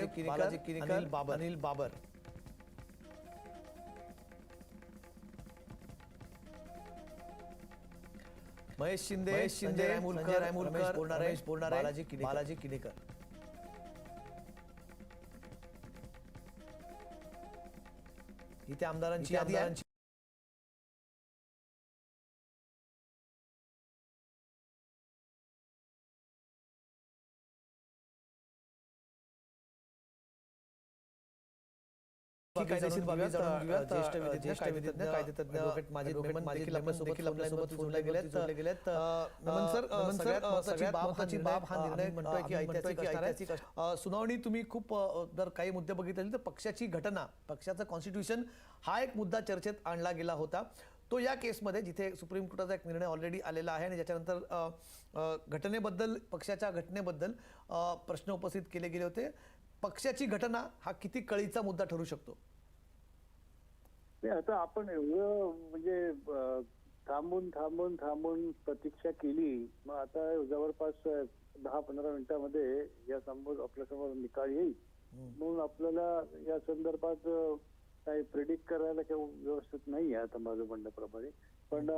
बालाजी किनीकर, अनिल बाबर, महेश शिंदे, संजय रायमुलकर, रमेश बोरनारे, बालाजी किनीकर. इथे आमदारांची यादी आहे. कायदेशीर बाबी जाणून घेऊयात. ज्येष्ठ कायदेतज्ञ ॲडव्होकेट माजिद मेमन देखील आपल्यासोबत जोडले गेलेत. मेमन सर, सगळ्यात महत्त्वाची बाब हा निर्णय म्हणतोय की ऐतिहासिक आहे. सुनावणी तुम्ही खूप जर काही मुद्दे बघितले तर पक्षाची घटना, पक्षाचं कॉन्स्टिट्यूशन हा एक मुद्दा चर्चेत आणला गेला होता. तो या केसमध्ये जिथे सुप्रीम कोर्टाचा एक निर्णय ऑलरेडी आलेला आहे आणि ज्याच्यानंतर घटनेबद्दल, पक्षाच्या घटनेबद्दल प्रश्न उपस्थित केले गेले होते. पक्षाची घटना हा किती कळीचा मुद्दा ठरू शकतो? आता आपण एवढं म्हणजे थांबून प्रतीक्षा केली. मग आता जवळपास 10-15 मिनिटांमध्ये या समोर आपल्यासमोर निकाल येईल म्हणून आपल्याला या संदर्भात काही प्रेडिक्ट करायला काही व्यवस्थित नाही आहे आता माझं म्हणण्याप्रमाणे. पण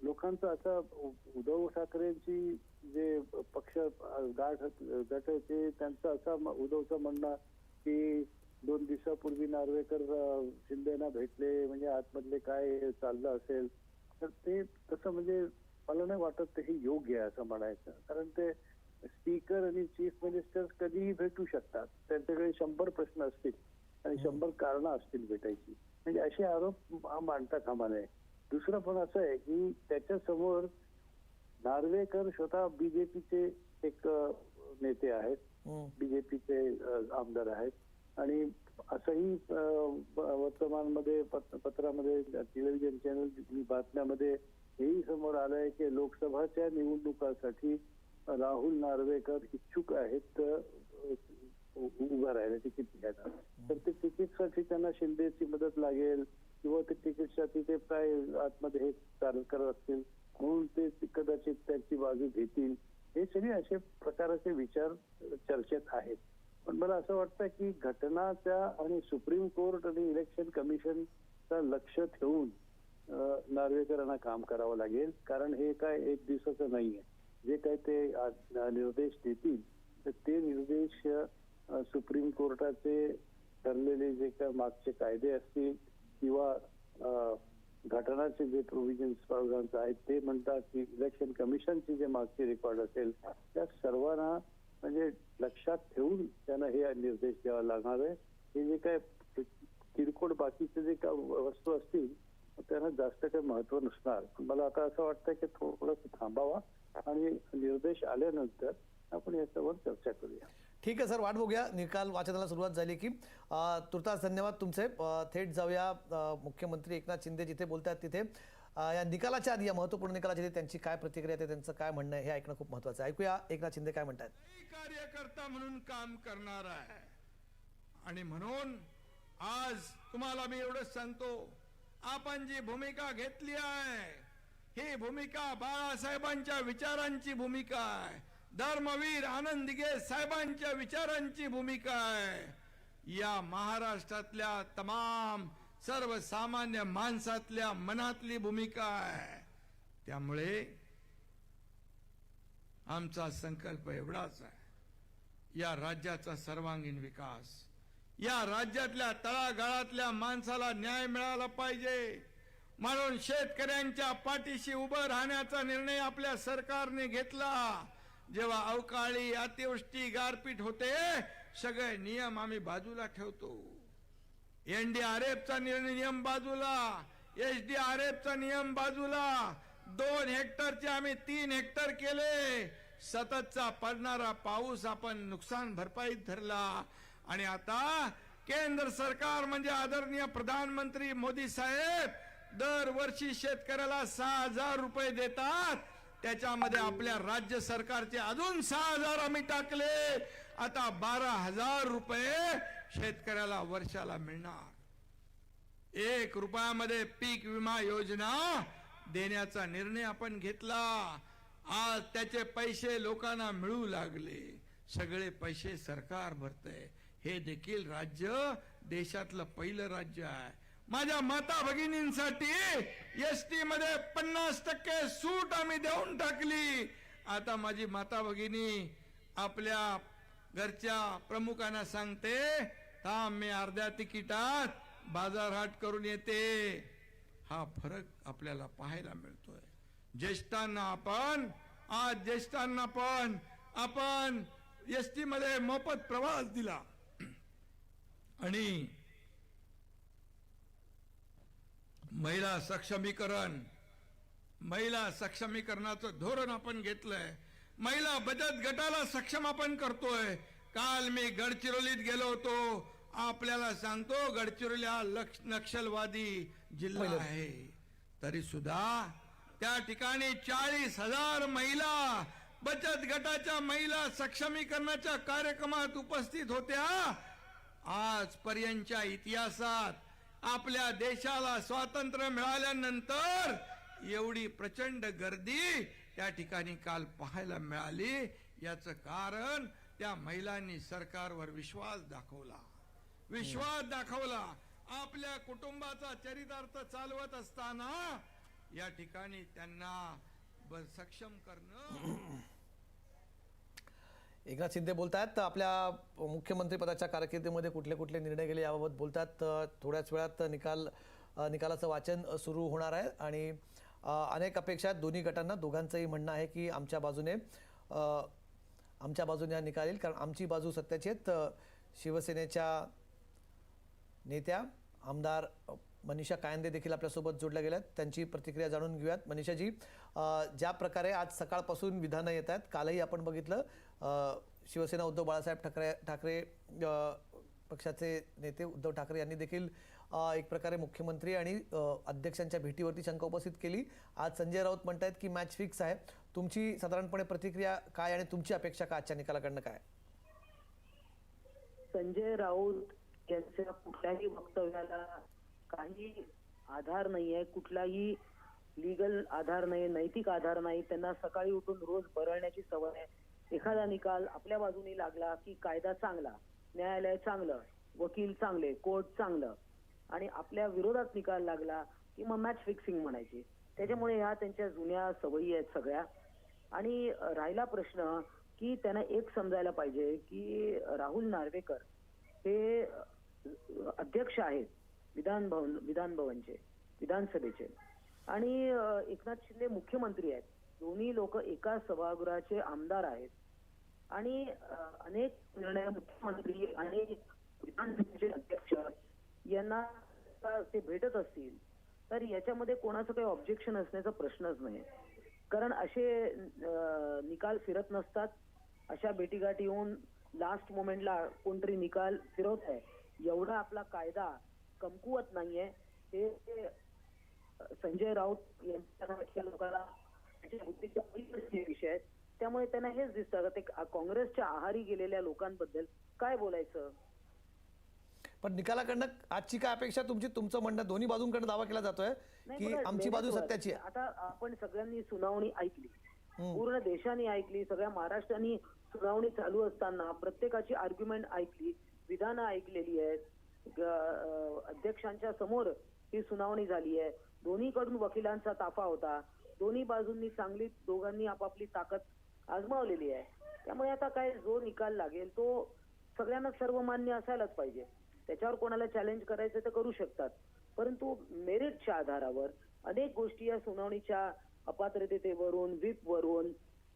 लोकांचं असं उद्धव ठाकरेंची जे पक्ष गाठ गटाचे त्यांचं असं उद्धवचं म्हणणं की 2 दिवसापूर्वी नार्वेकर शिंदेना भेटले म्हणजे आतमधले काय चाललं असेल तर ते तसं म्हणजे मला नाही वाटत ते हे योग्य आहे असं म्हणायचं. कारण ते स्पीकर आणि चीफ मिनिस्टर कधीही भेटू शकतात. त्यांच्याकडे 100 प्रश्न असतील आणि 100 कारणं असतील भेटायची. म्हणजे असे आरोप मांडता कामा नये. दुसरं पण असं आहे की त्याच्या समोर नार्वेकर स्वतः बीजेपीचे एक नेते आहेत, बीजेपीचे आमदार आहेत आणि असंही वर्तमानमध्ये पत्रामध्ये टेलिव्हिजन चॅनल बातम्यामध्ये हेही समोर आलंय की लोकसभाच्या निवडणुकासाठी राहुल नार्वेकर इच्छुक आहेत उभं राहायला तिकीट घ्यायला. तर ते तिकीटसाठी त्यांना शिंदेची मदत लागेल किंवा ते तिकीटसाठी ते काय आतमध्ये हे चालू करत असतील म्हणून ते कदाचित त्यांची बाजू घेतील. हे सगळे असे प्रकारचे विचार चर्चेत आहेत. पण मला असं वाटतं की घटनाच्या आणि सुप्रीम कोर्ट आणि इलेक्शन कमिशनचा लक्ष ठेवून नार्वेकरांना काम करावं लागेल. कारण हे काय एक दिवसाचं नाहीये. जे काही ते निर्देश देतील तर ते निर्देश सुप्रीम कोर्टाचे ठरलेले जे काही मागचे कायदे असतील किंवा घटनाचे जे प्रोव्हिजन्स आहेत ते म्हणतात की इलेक्शन कमिशनचे जे मागचे रेकॉर्ड असेल त्या सर्वांना म्हणजे लक्षात ठेवून त्यांना हे निर्देश द्यावा लागणार आहे. हे जे काय किरकोळ बाकीचे जे काय वस्तू असतील त्यांना जास्त काही महत्व नसणार. मला आता असं वाटतं की थोडंसं थांबावा आणि निर्देश आल्यानंतर आपण याच्यावर चर्चा करूया. ठीक आहे सर, वाट बघूया. निकाल वाचनाला सुरुवात झाली की तुर्तास धन्यवाद तुमचे. थेट जाऊया मुख्यमंत्री एकनाथ शिंदे जिथे बोलतात तिथे. या निकालाच्या आधी, या महत्त्वपूर्ण निकालाच्या आधी त्यांची काय प्रतिक्रिया आहे, त्यांचं काय म्हणणं आहे हे ऐकणं खूप महत्त्वाचं आहे. ऐकूया एकनाथ शिंदे काय म्हणतात. कार्यकर्ता म्हणून काम करणार आहे आणि म्हणून आज तुम्हाला मी एवढंच सांगतो, आपण जी भूमिका घेतली आहे ही भूमिका बाळासाहेबांच्या विचारांची भूमिका आहे. धर्मवीर आनंद दिघे साहेबांच्या विचारांची भूमिका आहे. या महाराष्ट्रातल्या तमाम सर्वसामान्य माणसातल्या मनातली भूमिका आहे. त्यामुळे आमचा संकल्प एवढाच आहे, या राज्याचा सर्वांगीण विकास, या राज्यातल्या तळागाळातल्या माणसाला न्याय मिळाला पाहिजे म्हणून शेतकऱ्यांच्या पाठीशी उभं राहण्याचा निर्णय आपल्या सरकारने घेतला. जेव्हा अवकाळी अतिवृष्टी गारपीट होते सगळे नियम आम्ही बाजूला ठेवतो. NDRFचा नियम बाजूला, SDRFचा नियम बाजूला, 2 हेक्टरचे आम्ही 3 हेक्टर केले. सततचा पडणारा पाऊस आपण नुकसान भरपाईत धरला आणि आता केंद्र सरकार म्हणजे आदरणीय प्रधानमंत्री मोदी साहेब दरवर्षी शेतकऱ्याला 6,000 रुपये देतात. त्याच्यामध्ये आपल्या राज्य सरकारचे अजून 6,000 आम्ही टाकले. आता 12,000 रुपये शेतकऱ्याला वर्षाला मिळणार. 1 रुपयामध्ये पीक विमा योजना देण्याचा निर्णय आपण घेतला. आज त्याचे पैसे लोकांना मिळू लागले. सगळे पैसे सरकार भरतंय. हे देखील राज्य देशातलं पहिलं राज्य आहे. माझ्या माता भगिनींसाठी एसटी मध्ये 50% सूट आम्ही देऊन टाकली. आता माझी माता भगिनी आपल्या घरच्या प्रमुखांना सांगते, थांब मी अर्ध्या तिकिटात बाजारहाट करून येते. हा फरक आपल्याला पाहायला मिळतोय. ज्येष्ठांना आपण एसटी मध्ये मोफत प्रवास दिला आणि महिला सक्षमीकरणाचं धोरण आपण घेतलंय. महिला बचत गटाला सक्षम आपण करतोय. काल मी गडचिरोलीत गेलो होतो. आपल्याला सांगतो, गडचिरोली हा नक्षलवादी जिल्हा आहे, तरी सुद्धा त्या ठिकाणी 40,000 महिला बचत गटाच्या महिला सक्षमीकरणाच्या कार्यक्रमात उपस्थित होत्या. आजपर्यंतच्या इतिहासात आपल्या देशाला स्वातंत्र्य मिळाल्यानंतर एवढी प्रचंड गर्दी त्या ठिकाणी काल पाहायला मिळाली. याचं कारण त्या महिलांनी सरकारवर विश्वास दाखवला. आपल्या कुटुंबाचा चरितार्थ चालवत असताना या ठिकाणी त्यांना सक्षम करणं. एकनाथ शिंदे बोलतात, आपल्या मुख्यमंत्री पदाच्या कारकिर्दीमध्ये कुठले कुठले निर्णय गेले याबाबत बोलतात. थोड्याच वेळात निकालाचं वाचन सुरू होणार आहे आणि अनेक अपेक्षा आहेत दोन्ही गटांना. दोघांचंही म्हणणं आहे की आमच्या बाजूने हा निकाल येईल, कारण आमची बाजू सत्याची आहेत. शिवसेनेच्या नेत्या आमदार मनीषा कायंदे देखील आपल्यासोबत जोडल्या गेल्यात. त्यांची प्रतिक्रिया जाणून घेऊयात. मनीषाजी, ज्या प्रकारे आज सकाळपासून विधानं येत आहेत, कालही आपण बघितलं शिवसेना उद्धव बाळासाहेब ठाकरे पक्षाचे नेते उद्धव ठाकरे यांनी देखील एक प्रकारे मुख्यमंत्री आणि अध्यक्षांच्या भेटीवरती शंका उपस्थित केली. आज संजय राऊत म्हणतायत की मॅच फिक्स आहे. तुमची साधारणपणे प्रतिक्रिया काय आणि तुमची अपेक्षा काय आजच्या निकालाकडनं काय? संजय राऊत यांच्या कुठल्याही वक्तव्याला काही आधार नाहीये, कुठलाही लीगल आधार नाही, नैतिक आधार नाही. त्यांना सकाळी उठून रोज बरळण्याची सवय आहे. एखादा निकाल आपल्या बाजूने लागला की कायदा चांगला, न्यायालय चांगलं, वकील चांगले, कोर्ट चांगलं, आणि आपल्या विरोधात निकाल लागला की मग मॅच फिक्सिंग म्हणायची. त्याच्यामुळे ह्या त्यांच्या जुन्या सवयी आहेत सगळ्या. आणि राहिला प्रश्न की त्यांना एक समजायला पाहिजे की राहुल नार्वेकर हे अध्यक्ष आहेत विधानभवनचे, विधानसभेचे, आणि एकनाथ शिंदे मुख्यमंत्री आहेत. दोन्ही लोक एका सभागृहाचे आमदार आहेत आणि अनेक निर्णय मुख्यमंत्री आणि विधानसभेचे अध्यक्ष यांना ते भेटत असतील तर याच्यामध्ये कोणाचं काही ऑब्जेक्शन असण्याचा प्रश्नच नाही. कारण असे निकाल फिरत नसतात. अशा भेटीगाठी येऊन लास्ट मोमेंटला कोणतरी निकाल फिरवत आहे, एवढा आपला कायदा कमकुवत नाहीये. हे संजय राऊत यांच्या लोकांना विषय आहेत. त्यामुळे त्यांना हेच दिसतं ते काँग्रेसच्या आहारी गेलेल्या लोकांबद्दल काय बोलायचं. पण निकालाकडनं आजची काय अपेक्षा तुमचं म्हणणं? दोन्ही बाजूंकडे दावा केला जातोय की आमची बाजू सत्याची आहे. आता आपण सगळ्यांनी सुनावणी ऐकली, पूर्ण देशाने ऐकली, सगळ्या महाराष्ट्राने सुनावणी चालू असताना प्रत्येकाची आर्ग्युमेंट ऐकली, विधानं ऐकलेली आहेत. अध्यक्षांच्या समोर ही सुनावणी झाली आहे. दोन्हीकडून वकिलांचा ताफा होता. दोन्ही बाजूंनी चांगली दोघांनी आपापली ताकद आजमावलेली आहे. त्यामुळे आता काय जो निकाल लागेल तो सगळ्यांना सर्वमान्य असायलाच पाहिजे. त्याच्यावर कोणाला चॅलेंज करायचं तर करू शकतात, परंतु मेरिटच्या आधारावर अनेक गोष्टी या सुनावणीच्या अपात्रतेवरून, व्हीप वरून,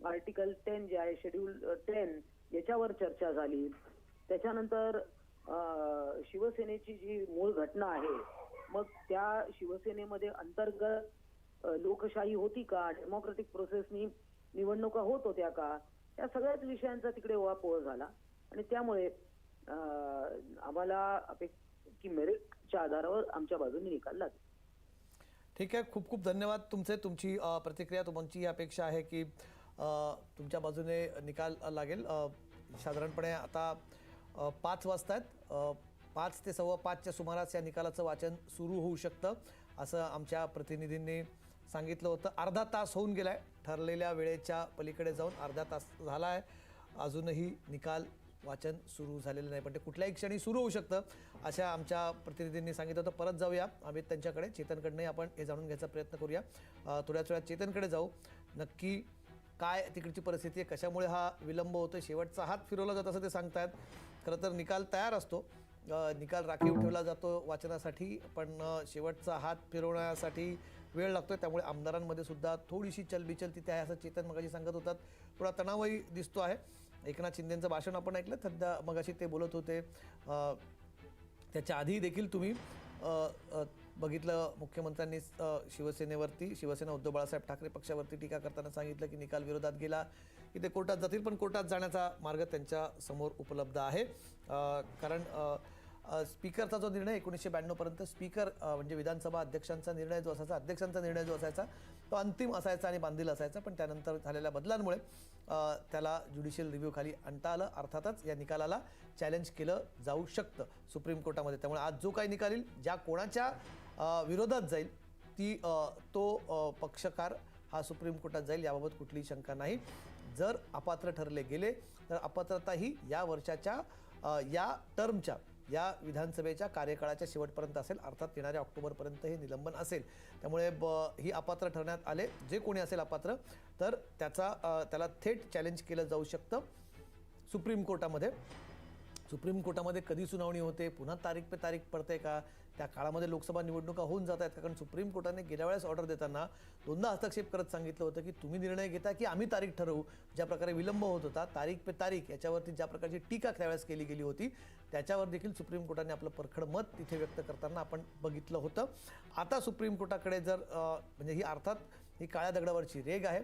आर्टिकल 10 जे आहे, शेड्यूल 10 याच्यावर चर्चा झाली. त्याच्यानंतर शिवसेनेची जी मूळ घटना आहे, मग त्या शिवसेनेमध्ये अंतर्गत लोकशाही होती का, डेमोक्रेटिक प्रोसेसनी निवडणुका होत होत्या का, या सगळ्याच विषयांचा तिकडे ओळापोळ झाला. आणि त्यामुळे आम्हाला अपेक्षा की मेरिटच्या आधारावर आमच्या बाजूने निकाल लागेल. ठीक आहे, खूप खूप धन्यवाद तुमची प्रतिक्रिया. तुमची अपेक्षा आहे की तुमच्या बाजूने निकाल लागेल. साधारणपणे आता 5 वाजता आहेत. 5 ते 5:15च्या सुमारास या निकालाचं वाचन सुरू होऊ शकतं असं आमच्या प्रतिनिधींनी सांगितलं होतं. अर्धा तास होऊन गेलाय, ठरलेल्या वेळेच्या पलीकडे जाऊन अर्धा तास झाला आहे. अजूनही निकाल वाचन सुरू झालेलं नाही, पण ते कुठल्याही क्षणी सुरू होऊ शकतं अशा आमच्या प्रतिनिधींनी सांगितलं होतं. परत जाऊया अमित त्यांच्याकडे, चेतनकडनंही आपण हे जाणून घ्यायचा प्रयत्न करूया. थोड्याच वेळात चेतनकडे जाऊ. नक्की काय तिकडची परिस्थिती आहे, कशामुळे हा विलंब होतो, शेवटचा हात फिरवला जात असं ते सांगतायत. खरं तर निकाल तयार असतो, निकाल राखीव ठेवला जातो वाचनासाठी, पण शेवटचा हात फिरवण्यासाठी वेळ लागतोय. त्यामुळे आमदारांमध्ये सुद्धा थोडीशी चलबिचल तिथे आहे असं चेतन मगाशी सांगत होतात. थोडा तणावही दिसतो आहे. एकनाथ शिंदेंचं भाषण आपण ऐकलं, सध्या मगाशी ते बोलत होते. त्याच्या आधी देखील तुम्ही बघितलं, मुख्यमंत्र्यांनी शिवसेनेवरती, शिवसेना उद्धव बाळासाहेब ठाकरे पक्षावरती टीका करताना सांगितलं की निकाल विरोधात गेला की ते कोर्टात जातील, पण कोर्टात जाण्याचा मार्ग त्यांच्या समोर उपलब्ध आहे. कारण स्पीकरचा जो निर्णय 1992 पर्यंत स्पीकर म्हणजे विधानसभा अध्यक्षांचा निर्णय जो असायचा, अध्यक्षांचा निर्णय जो असायचा तो अंतिम असायचा आणि बांधील असायचा, पण त्यानंतर झालेल्या बदलांमुळे त्याला ज्युडिशियल रिव्ह्यू खाली आणता आलं. अर्थातच या निकालाला चॅलेंज केलं जाऊ शकतं सुप्रीम कोर्टामध्ये. त्यामुळे आज जो काही निकाल येईल, ज्या कोणाच्या विरोधात जाईल तो पक्षकार हा सुप्रीम कोर्टात जाईल, याबाबत कुठलीही शंका नाही. जर अपात्र ठरले गेले तर अपात्रता ही या वर्षाच्या या टर्मच्या, या विधानसभेच्या कार्यकाळाच्या शेवटपर्यंत असेल, अर्थात येणाऱ्या ऑक्टोबरपर्यंत हे निलंबन असेल. त्यामुळे ही अपात्र ठरण्यात आले, जे कोणी असेल अपात्र तर त्याला थेट चॅलेंज केलं जाऊ शकतं सुप्रीम कोर्टामध्ये. सुप्रीम कोर्टामध्ये कधी सुनावणी होते, पुन्हा तारीख पे तारीख पडते का, त्या काळामध्ये लोकसभा निवडणुका होऊन जात आहेत का? कारण सुप्रीम कोर्टाने गेल्या वेळेस ऑर्डर देताना दोनदा हस्तक्षेप करत सांगितलं होतं की तुम्ही निर्णय घेता की आम्ही तारीख ठरवू. ज्या प्रकारे विलंब होत होता, तारीख पे तारीख, याच्यावरती ज्या प्रकारची टीका त्यावेळेस केली गेली होती, त्याच्यावर देखील सुप्रीम कोर्टाने आपलं परखड मत तिथे व्यक्त करताना आपण बघितलं होतं. आता सुप्रीम कोर्टाकडे जर म्हणजे ही अर्थात ही काळ्या दगडावरची रेग आहे.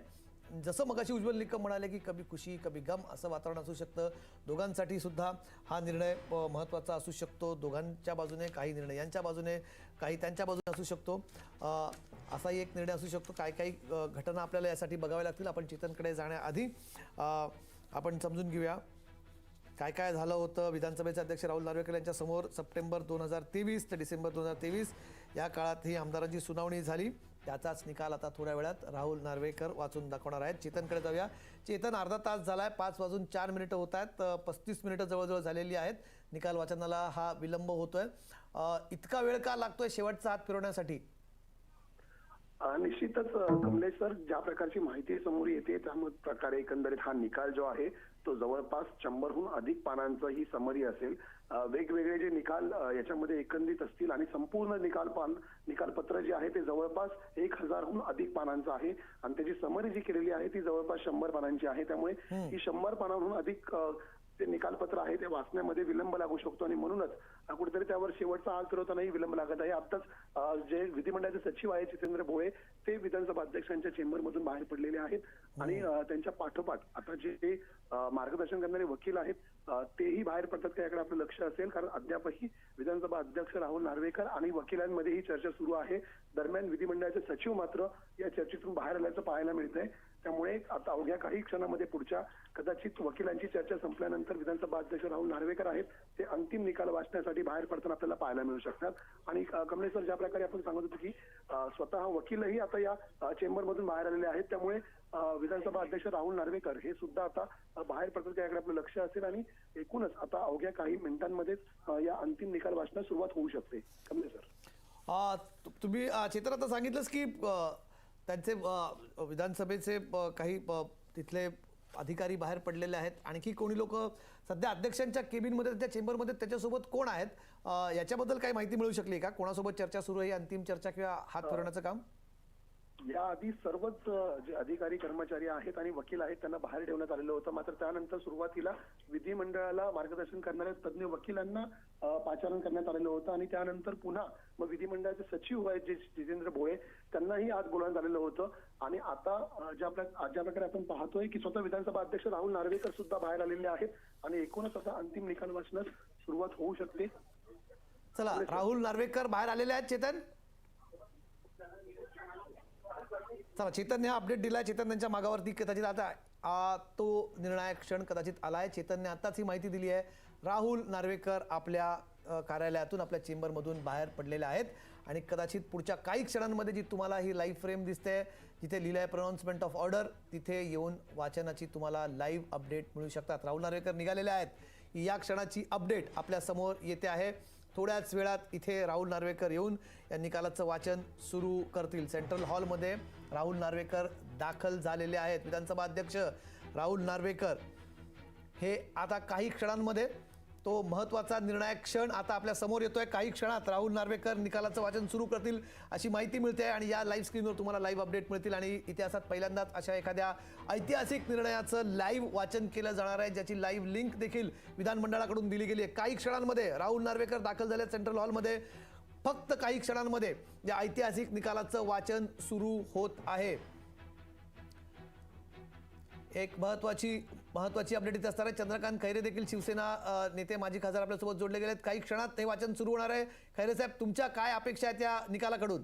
जसं मगाशी उज्ज्वल निकम म्हणाले की कभी खुशी कभी गम असं वातावरण असू शकतं. दोघांसाठी सुद्धा हा निर्णय महत्त्वाचा असू शकतो. दोघांच्या बाजूने काही निर्णय, यांच्या बाजूने काही, त्यांच्या बाजूने असू शकतो. असाही एक निर्णय असू शकतो. काही घटना आपल्याला यासाठी बघाव्या लागतील. आपण चेतनकडे जाण्याआधी आपण समजून घेऊया काय काय झालं होतं. विधानसभेचे अध्यक्ष राहुल नार्वेकर यांच्या समोर सप्टेंबर 2023 ते डिसेंबर 2023 या काळात ही आमदारांची सुनावणी झाली. त्याचाच निकाल आता थोड्या वेळात राहुल नार्वेकर वाचून दाखवणार आहेत. चेतनकडे जाऊया. चेतन, अर्धा तास झालाय, 5:04 होत आहेत, 35 मिनिटं जवळजवळ झालेली आहेत. निकाल वाचनाला हा विलंब होतोय. इतका वेळ का लागतोय शेवटचा हात फिरवण्यासाठी? निश्चितच कमलेश सर, ज्या प्रकारची माहिती समोर येते त्या प्रकारे एकंदरीत हा निकाल जो आहे तो जवळपास 100हून अधिक पानांचा ही समरी असेल. वेगवेगळे जे निकाल याच्यामध्ये एकंदरीत असतील आणि संपूर्ण निकालपत्र जे आहे ते जवळपास 1000हून अधिक पानांचं आहे आणि त्याची समरी जी केलेली आहे ती जवळपास 100 पानांची आहे. त्यामुळे ही 100 पानांहून अधिक ते निकालपत्र आहे ते वाचण्यामध्ये विलंब लागू शकतो आणि म्हणूनच कुठेतरी त्यावर शेवटचा हात फिरवतानाही विलंब लागत आहे. आताच जे विधिमंडळाचे सचिव आहेत जितेंद्र भोळे, ते विधानसभा अध्यक्षांच्या चेंबरमधून बाहेर पडलेले आहेत आणि त्यांच्या पाठोपाठ आता जे मार्गदर्शन करणारे वकील आहेत तेही बाहेर पडतात का याकडे आपलं लक्ष असेल. कारण अद्यापही विधानसभा अध्यक्ष राहुल नार्वेकर आणि वकिलांमध्ये ही चर्चा सुरू आहे. दरम्यान विधिमंडळाचे सचिव मात्र या चर्चेतून बाहेर आल्याचं पाहायला मिळतंय. त्यामुळे आता अवघ्या काही क्षणामध्ये पुढच्या कदाचित वकिलांची चर्चा संपल्यानंतर विधानसभा अध्यक्ष राहुल नार्वेकर आहेत ते अंतिम निकाल वाचण्यासाठी बाहेर पडताना आपल्याला पाहायला मिळू शकतात. आणि कमलेश सर, ज्या प्रकारे आपण सांगत होतो की स्वतः वकीलही आता या चेंबरमधून बाहेर आलेले आहेत. त्यामुळे विधानसभा अध्यक्ष राहुल नार्वेकर हे सुद्धा आता बाहेर पडतात याकडे आपलं लक्ष असेल आणि एकूणच आता अवघ्या काही मिनिटांमध्येच या अंतिम निकाल वाचण्यास सुरुवात होऊ शकते. कमलेश सर, तुम्ही चेतन आता सांगितलंच की त्यांचे विधानसभेचे काही तिथले अधिकारी बाहेर पडलेले आहेत. आणखी कोणी लोक सध्या अध्यक्षांच्या केबिनमध्ये, त्या चेंबरमध्ये त्याच्यासोबत कोण आहेत, याच्याबद्दल काही माहिती मिळू शकली का? कोणासोबत चर्चा सुरू आहे, अंतिम चर्चा किंवा हात फिरवण्याचं काम? याआधी सर्वच जे अधिकारी कर्मचारी आहेत आणि वकील आहेत त्यांना बाहेर ठेवण्यात आलेलं होतं. मात्र त्यानंतर सुरुवातीला विधिमंडळाला मार्गदर्शन करणाऱ्या तज्ज्ञ वकिलांना पाचारण करण्यात आलेलं होतं आणि त्यानंतर पुन्हा मग विधिमंडळाचे सचिव आहेत जे जितेंद्र भोळे त्यांनाही आज बोलवण्यात आलेलं होतं. आणि आता ज्या प्रकारे आपण पाहतोय की स्वतः विधानसभा अध्यक्ष राहुल नार्वेकर सुद्धा बाहेर आलेले आहेत आणि एकूणच आता अंतिम निकाल वाचण्यास सुरुवात होऊ शकते. चला, राहुल नार्वेकर बाहेर आलेले आहेत. चेतन, चला, चेतनने हा अपडेट दिलाय. चेतन यांच्या मागावरती कदाचित आता तो निर्णायक क्षण कदाचित आलाय. चेतनने आताच ही माहिती दिली आहे. राहुल नार्वेकर आपल्या कार्यालयातून, आपल्या चेंबरमधून बाहेर पडलेले आहेत आणि कदाचित पुढच्या काही क्षणांमध्ये जी तुम्हाला ही लाईव्ह फ्रेम दिसते जिथे लिहिलं आहे प्रोनाउन्समेंट ऑफ ऑर्डर, तिथे येऊन वाचनाची तुम्हाला लाईव्ह अपडेट मिळू शकतात. राहुल नार्वेकर निघालेले आहेत. या क्षणाची अपडेट आपल्या समोर येते आहे। थोड्याच वेळात इथे राहुल नार्वेकर येऊन या निकालाचं वाचन सुरू करतील। सेंट्रल हॉलमध्ये राहुल नार्वेकर दाखल झालेले आहेत। विधानसभा अध्यक्ष राहुल नार्वेकर हे आता काही क्षणांमध्ये तो महत्त्वाचा निर्णायक क्षण आता आपल्या समोर येतोय। काही क्षणात राहुल नार्वेकर निकालाचं वाचन सुरू करतील अशी माहिती मिळते आणि या लाईव्ह स्क्रीनवर तुम्हाला लाईव्ह अपडेट मिळतील आणि इतिहासात पहिल्यांदाच अशा एखाद्या ऐतिहासिक निर्णयाचं लाईव्ह वाचन केलं जाणार आहे, ज्याची लाईव्ह लिंक देखील विधानमंडळाकडून दिली गेली आहे। काही क्षणांमध्ये राहुल नार्वेकर दाखल झाले सेंट्रल हॉलमध्ये। फक्त काही क्षणांमध्ये या ऐतिहासिक निकालाचं वाचन सुरू होत आहे। एक महत्वाची अपडेट इथे असणार आहे। चंद्रकांत खैरे देखील शिवसेना नेते माजी खासदार आपल्यासोबत जोडले गेलेत। काही क्षणात हे वाचन सुरू होणार आहे। खैरे साहेब, तुमच्या काय अपेक्षा आहेत या निकालाकडून?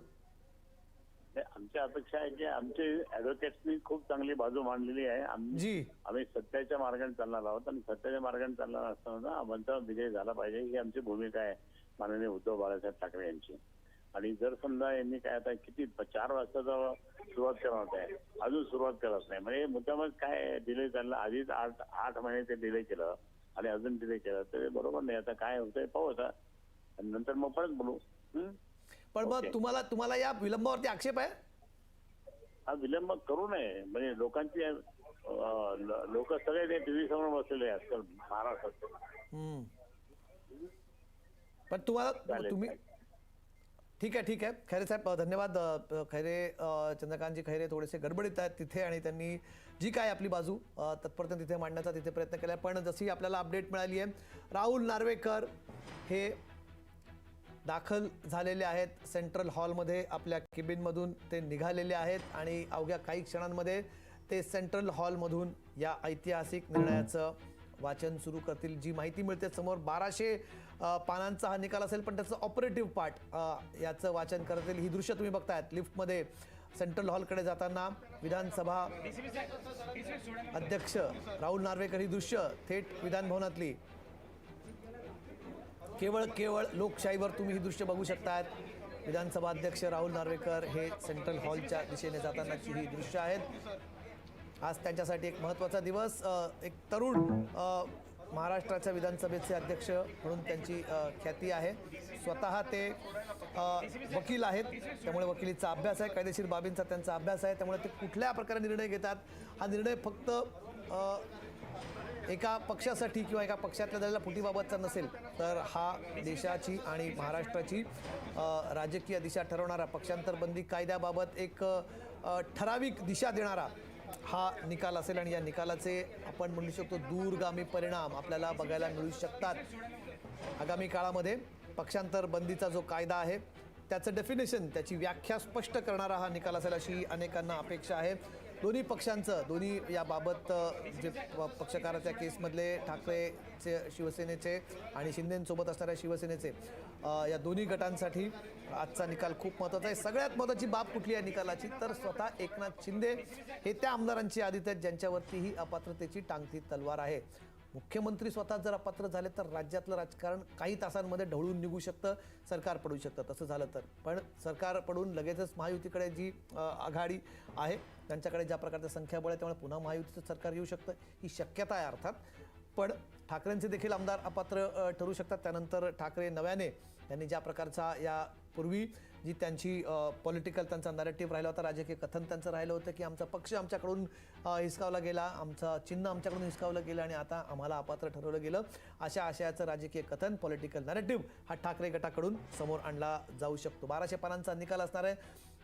आमच्या अपेक्षा आहे की आमचे ऍडव्होकेट्सनी खूप चांगली बाजू मांडलेली आहे। आम्ही सत्याच्या मार्गाने चालणार आहोत आणि सत्याच्या मार्गाने चालणार असताना आमचा विजय झाला पाहिजे ही आमची भूमिका आहे माननीय उद्धव बाळासाहेब ठाकरे यांची। आणि जर समजा यांनी काय आता किती 4 वाजता सुरुवात करणार आहे, अजून सुरुवात करत नाही, म्हणजे मुद्दामच काय डिले चालला। आधीच 8 महिने ते डिले केलं आणि अजून डिले केलं तर बरोबर नाही। आता काय होतंय पाहू आता आणि नंतर मग परत बोलू। पण मग तुम्हाला या विलंबावरती आक्षेप आहे? हा विलंब करू नये, म्हणजे लोकांची लोक सगळे ते टीव्ही समोर बसलेले आहेत आजकाल महाराष्ट्रात। पण तुम्ही ठीक आहे खैरे साहेब, धन्यवाद। खैरे चंद्रकांतजी खैरे थोडेसे गडबडीत आहेत तिथे आणि त्यांनी जी काय आपली बाजू तत्परतेने तिथे मांडण्याचा तिथे प्रयत्न केला। पण जशी आपल्याला अपडेट मिळाली आहे, राहुल नार्वेकर हे दाखल झालेले आहेत सेंट्रल हॉलमध्ये। आपल्या केबिनमधून ते निघालेले आहेत आणि अवघ्या काही क्षणांमध्ये ते सेंट्रल हॉलमधून या ऐतिहासिक निर्णयाचं वाचन सुरू करतील। जी माहिती मिळते समोर 1200 पानांचा हा निकाल असेल, पण त्याचं ऑपरेटिव्ह पार्ट याचं वाचन करतील। ही दृश्य तुम्ही बघतायत लिफ्टमध्ये सेंट्रल हॉलकडे जाताना विधानसभा अध्यक्ष राहुल नार्वेकर, ही दृश्य थेट विधान भवनातली केवळ लोकशाहीवर तुम्ही ही दृश्य बघू शकतात। विधानसभा अध्यक्ष राहुल नार्वेकर हे सेंट्रल हॉलच्या दिशेने जातानाची ही दृश्य आहेत। आज त्यांच्यासाठी एक महत्त्वाचा दिवस। एक तरुण महाराष्ट्राच्या विधानसभेचे अध्यक्ष म्हणून त्यांची ख्याती आहे। स्वतः ते वकील आहेत, त्यामुळे वकिलीचा अभ्यास आहे, कायदेशीर बाबींचा त्यांचा अभ्यास आहे। त्यामुळे ते कुठल्या प्रकारे निर्णय घेतात, हा निर्णय फक्त एका पक्षासाठी किंवा एका पक्षातल्या झालेल्या फुटीबाबतचा नसेल, तर हा देशाची आणि महाराष्ट्राची राजकीय दिशा ठरवणारा, पक्षांतर बंदी कायद्याबाबत एक ठराविक दिशा देणारा हा निकाल असेल आणि या निकालाचे आपण म्हणू शकतो दूरगामी परिणाम आपल्याला बघायला मिळू शकतात। आगामी काळामध्ये पक्षांतर बंदीचा जो कायदा आहे त्याचं डेफिनेशन, त्याची व्याख्या स्पष्ट करणारा हा निकाल असेल अशी अनेकांना अपेक्षा आहे। दोन्ही पक्षांचं, दोन्ही याबाबत जे पक्षकाराच्या केसमधले ठाकरेचे शिवसेनेचे आणि शिंदेंसोबत असणाऱ्या शिवसेनेचे या दोन्ही गटांसाठी आजचा निकाल खूप महत्त्वाचा आहे। सगळ्यात महत्त्वाची बाब कुठली आहे निकालाची, तर स्वतः एकनाथ शिंदे हे त्या आमदारांची यादीत आहेत ज्यांच्यावरती ही अपात्रतेची टांगती तलवार आहे। मुख्यमंत्री स्वतः जर अपात्र झाले तर राज्यातलं राजकारण काही तासांमध्ये ढवळून निघू शकतं, सरकार पडू शकतं। तसं झालं तर पण सरकार पडून लगेचच महायुतीकडे जी आघाडी आहे त्यांच्याकडे ज्या प्रकारचं संख्याबळ आहे, त्यामुळे पुन्हा महायुतीचं सरकार येऊ शकतं, ही शक्यता आहे अर्थात। पण ठाकरेंचे देखील आमदार अपात्र ठरू शकतात। त्यानंतर ठाकरे नव्याने त्यांनी ज्या प्रकारचा यापूर्वी जी त्यांची पॉलिटिकल त्यांचा नॅरेटिव्ह राहिला होता, राजकीय कथन त्यांचं राहिलं होतं की आमचा पक्ष आमच्याकडून हिसकावला गेला, आमचं चिन्ह आमच्याकडून हिसकावलं गेलं आणि आता आम्हाला अपात्र ठरवलं गेलं, अशा आशयाचं राजकीय कथन, पॉलिटिकल नॅरेटिव्ह हा ठाकरे गटाकडून समोर आणला जाऊ शकतो। 1200 पानांचा निकाल असणार आहे,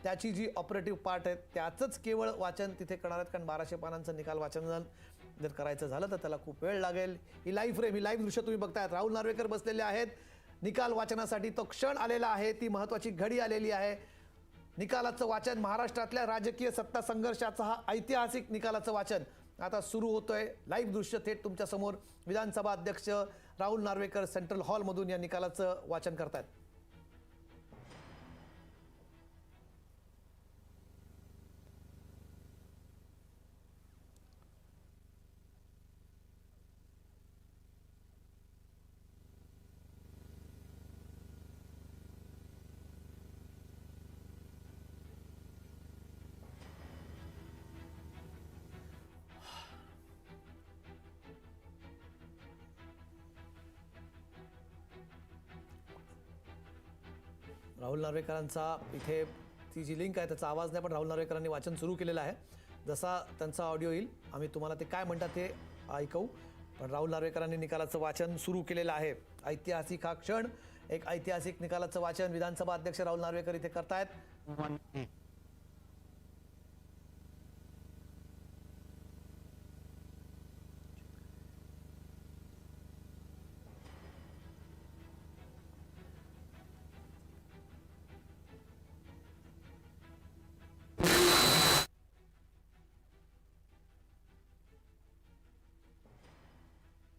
त्याची जी ऑपरेटिव्ह पार्ट आहे त्याचंच केवळ वाचन तिथे करणार आहेत, कारण 1200 पानांचं निकाल वाचन जर करायचं झालं तर त्याला खूप वेळ लागेल। ही लाईव्ह फ्रेम, ही लाईव्ह दृश्य तुम्ही बघतायत, राहुल नार्वेकर बसलेले आहेत निकाल वाचनासाठी। तो क्षण आलेला आहे, ती महत्त्वाची घडी आलेली आहे। निकालाचं वाचन, महाराष्ट्रातल्या राजकीय सत्ता संघर्षाचा हा ऐतिहासिक निकालाचं वाचन आता सुरू होतोय। लाईव्ह दृश्य थेट तुमच्या समोर विधानसभा अध्यक्ष राहुल नार्वेकर सेंट्रल हॉलमधून या निकालाचं वाचन करतायत। राहुल नार्वेकरांचा इथे ती जी लिंक आहे त्याचा आवाज नाही, पण राहुल नार्वेकरांनी वाचन सुरू केलेलं आहे. जसा त्यांचा ऑडिओ येईल आम्ही तुम्हाला ते काय म्हणतात ते ऐकवू. पण राहुल नार्वेकरांनी निकालाचं वाचन सुरू केलेलं आहे. ऐतिहासिक हा क्षण, एक ऐतिहासिक निकालाचं वाचन विधानसभा अध्यक्ष राहुल नार्वेकर इथे करतायत.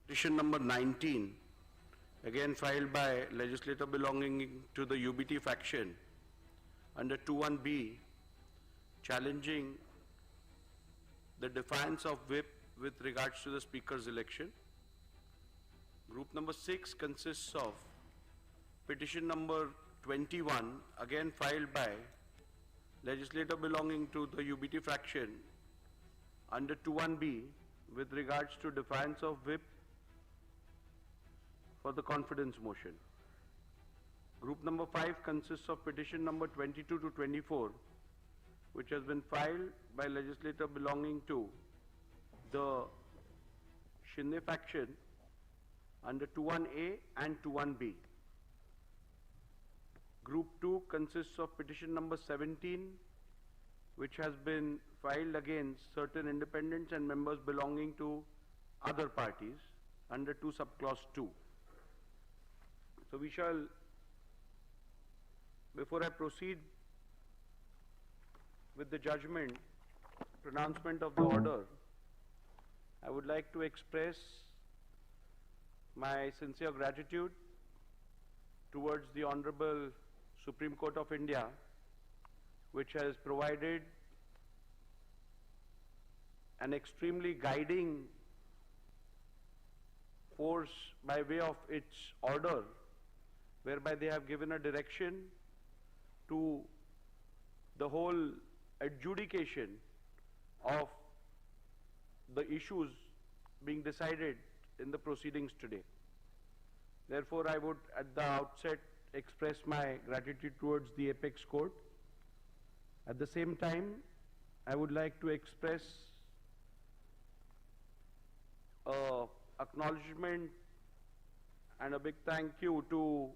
Petition number 19, again filed by legislator belonging to the UBT faction under 21B, challenging the defiance of whip with regards to the speaker's election. Group number 6 consists of petition number 21, again filed by legislator belonging to the UBT faction under 21B with regards to defiance of whip for the confidence motion. Group number 5 consists of petition number 22 to 24, which has been filed by legislator belonging to the Shinde faction under 21A and 21B. Group 2 consists of petition number 17, which has been filed against certain independents and members belonging to other parties under 2 subclause 2. So we shall, before I proceed with the judgment, pronouncement of the order, I would like to express my sincere gratitude towards the Honorable Supreme Court of India, which has provided an extremely guiding force by way of its order, whereby they have given a direction to the whole adjudication of the issues being decided in the proceedings today. Therefore, I would at the outset express my gratitude towards the Apex Court. At the same time, I would like to express acknowledgement and a big thank you to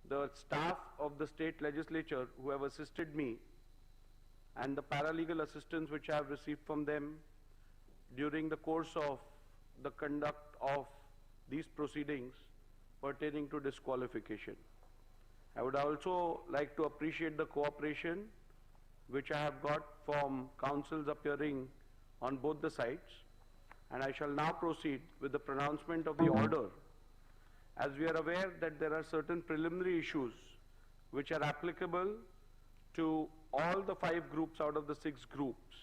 the staff of the state legislature who have assisted me and the paralegal assistance which I have received from them during the course of the conduct of these proceedings pertaining to disqualification. I would also like to appreciate the cooperation which I have got from counsels appearing on both the sides, and I shall now proceed with the pronouncement of the order. As we are aware that there are certain preliminary issues which are applicable to all the 5 groups out of the 6 groups,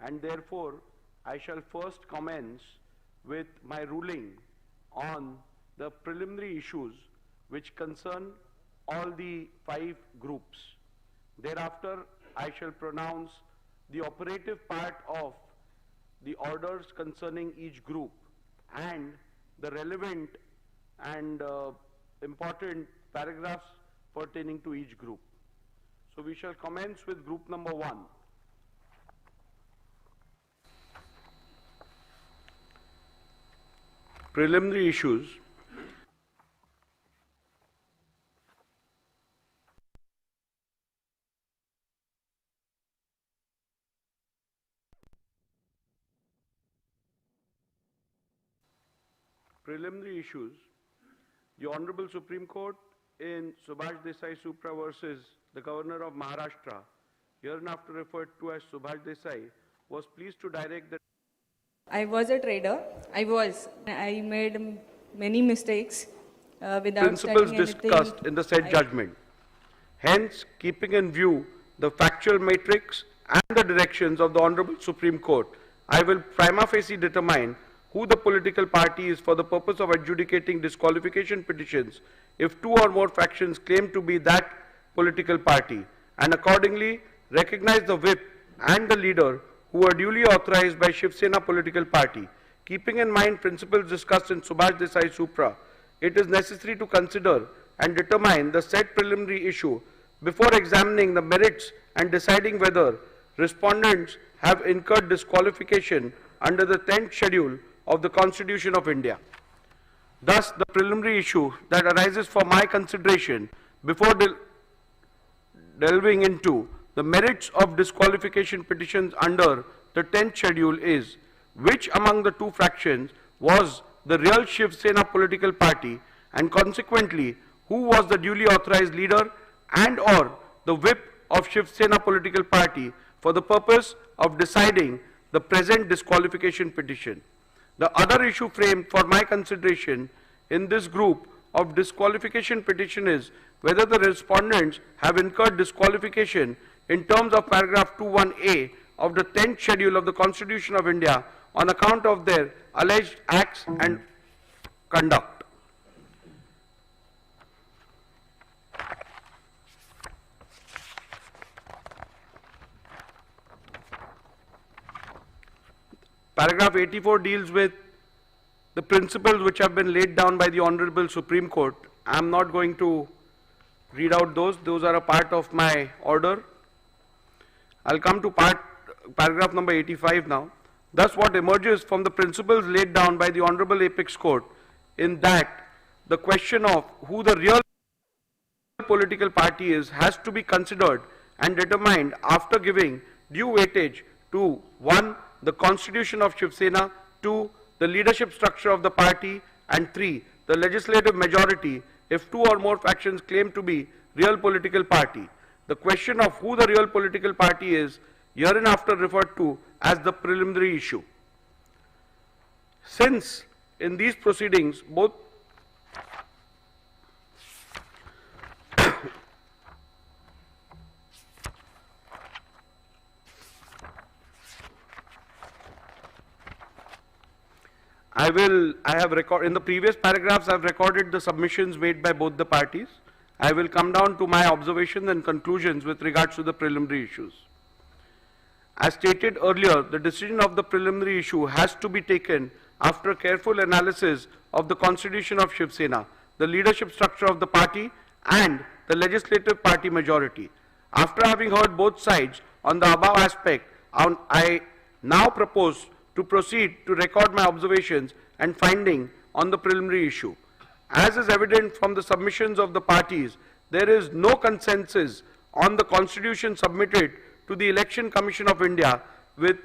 and therefore I shall first commence with my ruling on the preliminary issues which concern all the 5 groups. Thereafter, I shall pronounce the operative part of the orders concerning each group and the relevant and important paragraphs pertaining to each group. So we shall commence with group number 1. Preliminary issues. Preliminary issues. The Honorable Supreme Court in Subhash Desai Supra versus the Governor of Maharashtra, hereinafter referred to as Subhash Desai, was pleased to direct that I was a trader. I made many mistakes without principles studying anything. discussed in the said judgment. Hence, keeping in view the factual matrix and the directions of the Honorable Supreme Court, I will prima facie determine who the political party is for the purpose of adjudicating disqualification petitions if 2 or more factions claim to be that political party, and accordingly recognize the whip and the leader who are duly authorized by Shiv Sena political party. Keeping in mind principles discussed in Subhash Desai Supra, it is necessary to consider and determine the said preliminary issue before examining the merits and deciding whether respondents have incurred disqualification under the 10th schedule of the Constitution of India. Thus, the preliminary issue that arises for my consideration before delving into the merits of disqualification petitions under the 10th schedule is, which among the two fractions was the real Shiv Sena political party, and consequently, who was the duly authorized leader and or the whip of Shiv Sena political party for the purpose of deciding the present disqualification petition. The other issue framed for my consideration in this group of disqualification petition is whether the respondents have incurred disqualification in terms of paragraph 21A of the 10th schedule of the Constitution of India on account of their alleged acts and conduct. Paragraph 84 deals with the principles which have been laid down by the Honorable Supreme Court. I am not going to read out those are a part of my order. I'll come to paragraph number 85 now. Thus, what emerges from the principles laid down by the Honorable Apex Court in that the question of who the real political party is has to be considered and determined after giving due weightage to 1. The constitution of Shiv Sena, 2. The leadership structure of the party, and 3. The legislative majority if two or more factions claim to be real political party. The question of who the real political party is hereinafter referred to as the preliminary issue. Since in these proceedings both in the previous paragraphs I have recorded the submissions made by both the parties. I will come down to my observations and conclusions with regards to the preliminary issues. As stated earlier, the decision of the preliminary issue has to be taken after careful analysis of the constitution of Shiv Sena, the leadership structure of the party and the legislative party majority. After having heard both sides on the above aspect, I now propose to proceed to record my observations and finding on the preliminary issue. As is evident from the submissions of the parties, there is no consensus on the constitution submitted to the Election Commission of India with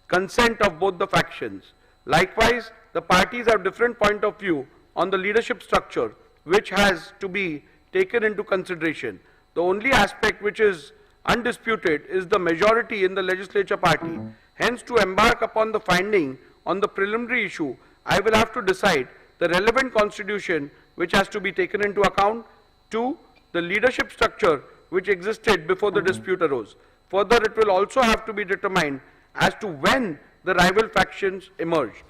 consent of both the factions. Likewise, the parties have different point of view on the leadership structure, which has to be taken into consideration. The only aspect which is undisputed is the majority in the legislature party. Hence, to embark upon the finding on the preliminary issue, I will have to decide the relevant constitution which has to be taken into account. 2. The leadership structure which existed before the dispute arose. Further, it will also have to be determined as to when the rival factions emerged.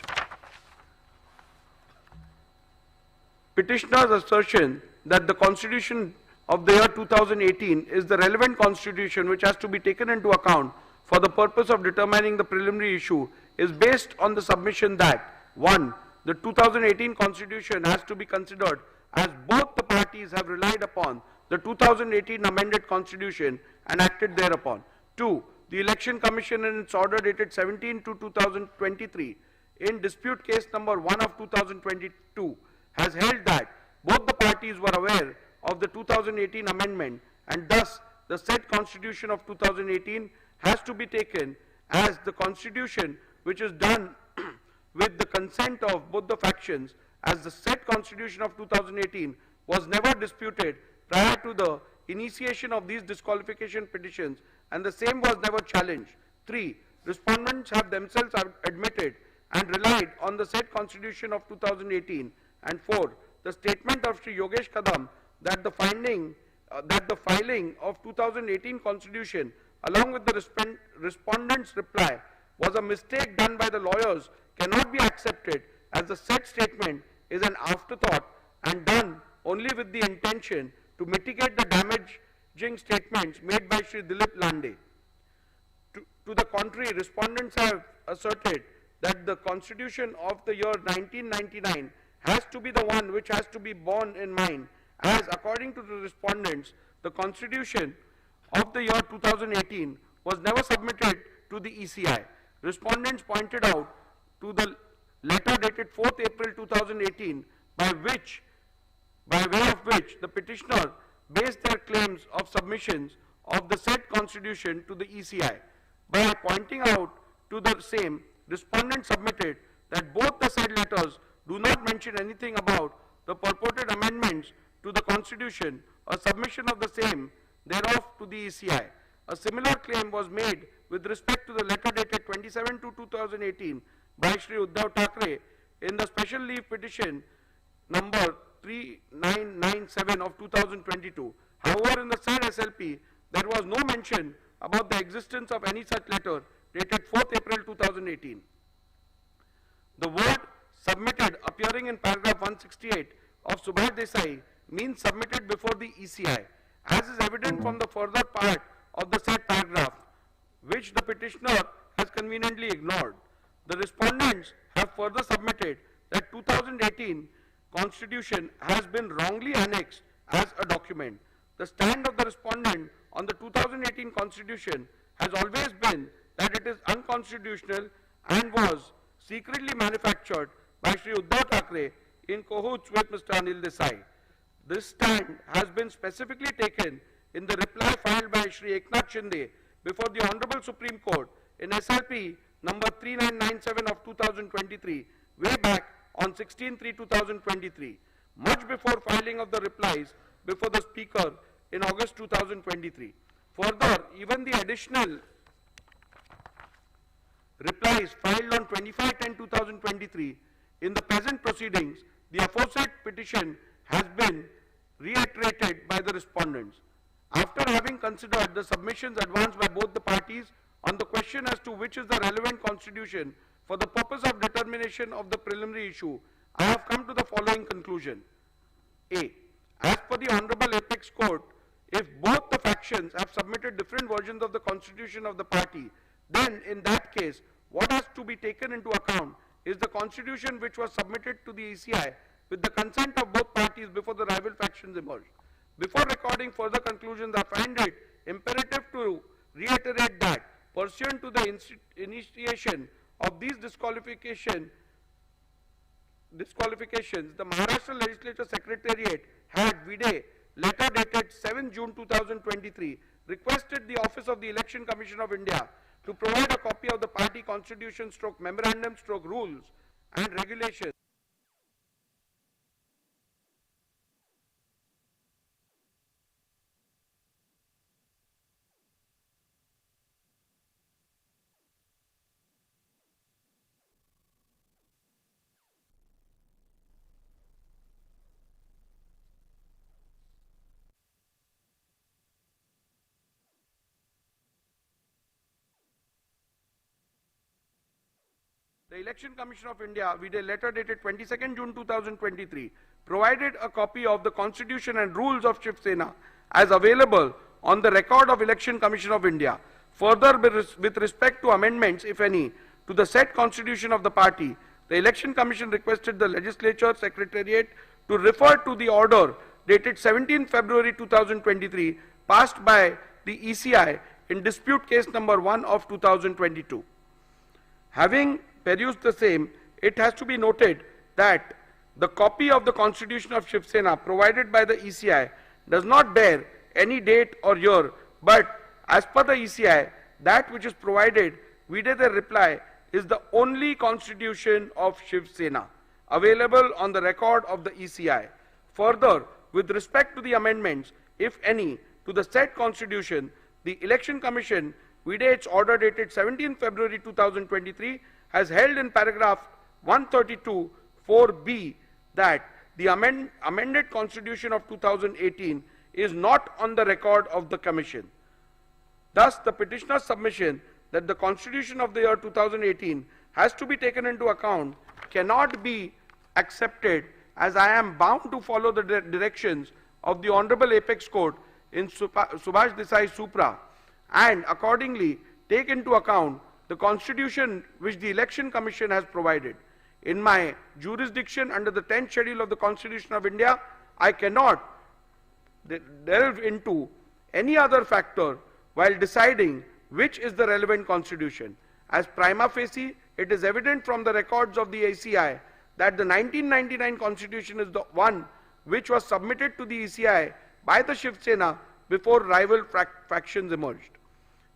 Petitioner's assertion that the constitution of the year 2018 is the relevant constitution which has to be taken into account for the purpose of determining the preliminary issue is based on the submission that 1. The 2018 constitution has to be considered as both the parties have relied upon the 2018 amended constitution and acted thereupon. 2. The Election Commission in its order dated 17/2/2023 in dispute case number 1 of 2022 has held that both the parties were aware of the 2018 amendment and thus the said constitution of 2018 has to be taken as the constitution which is done with the consent of both the factions, as the said constitution of 2018 was never disputed prior to the initiation of these disqualification petitions and the same was never challenged. 3. Respondents have themselves admitted and relied on the said constitution of 2018. And 4. The statement of Sri Yogesh Kadam that the filing of 2018 constitution along with the respondent's reply was a mistake done by the lawyers cannot be accepted, as the said statement is an afterthought and done only with the intention to mitigate the damaging statements made by Sri Dilip Lande. To the contrary, respondents have asserted that the constitution of the year 1999 has to be the one which has to be borne in mind, as according to the respondents, the constitution of the year 2018 was never submitted to the ECI. Respondents pointed out to the letter dated 4th April 2018 by way of which the petitioner based their claims of submissions of the said constitution to the ECI. By pointing out to the same, respondents submitted that both the said letters do not mention anything about the purported amendments to the constitution or submission of the same thereof to the ECI. A similar claim was made with respect to the letter dated 27/2/2018 by Shri Uddhav Thackeray in the special leave petition number 3997 of 2022. However, in the said SLP, there was no mention about the existence of any such letter dated 4th April 2018. The word submitted appearing in paragraph 168 of Subhash Desai means submitted before the ECI, as is evident from the further part of the said paragraph, which the petitioner has conveniently ignored. The respondents have further submitted that 2018 Constitution has been wrongly annexed as a document. The stand of the respondent on the 2018 Constitution has always been that it is unconstitutional and was secretly manufactured by Shri Uddhav Thackeray in cahoots with Mr. Anil Desai. This stand has been specifically taken in the reply filed by Shri Eknath Shinde before the Honorable Supreme Court in SLP number 3997 of 2023, way back on 16/3/2023, much before filing of the replies before the Speaker in August 2023. Further, even the additional replies filed on 25/10/2023 in the present proceedings, the aforesaid petition has been reiterated by the respondents. After having considered the submissions advanced by both the parties on the question as to which is the relevant constitution for the purpose of determination of the preliminary issue, I have come to the following conclusion. A. As per the Honorable Apex Court, if both the factions have submitted different versions of the constitution of the party, then in that case, what has to be taken into account is the constitution which was submitted to the ECI with the consent of both parties before the rival factions emerged. Before recording further conclusions, I find it imperative to reiterate that, pursuant to the initiation of these disqualifications, the Maharashtra Legislature Secretariat had vide letter dated 7 June 2023 requested the Office of the Election Commission of India to provide a copy of the party constitution / memorandum / rules and regulations The Election Commission of India, with a letter dated 22nd June 2023, provided a copy of the Constitution and rules of Shiv Sena as available on the record of Election Commission of India. Further, with respect to amendments, if any, to the said Constitution of the party, the Election Commission requested the Legislature Secretariat to refer to the order dated 17 February 2023, passed by the ECI in dispute case number 1 of 2022. Having perused the same, it has to be noted that the copy of the Constitution of Shiv Sena provided by the ECI does not bear any date or year, but as per the ECI, that which is provided vide their reply is the only Constitution of Shiv Sena available on the record of the ECI. Further, with respect to the amendments, if any, to the said Constitution, the Election Commission, vide its order dated 17 February 2023, has held in paragraph 132 4b that the amended Constitution of 2018 is not on the record of the Commission. Thus, the petitioner's submission that the Constitution of the year 2018 has to be taken into account cannot be accepted, as I am bound to follow the directions of the Honorable Apex Court in Subhash Desai Supra, and accordingly take into account the Constitution which the Election Commission has provided. In my jurisdiction under the 10th schedule of the Constitution of India, I cannot delve into any other factor while deciding which is the relevant constitution. As prima facie, it is evident from the records of the ACI that the 1999 constitution is the one which was submitted to the ECI by the Shiv Sena before rival factions emerged.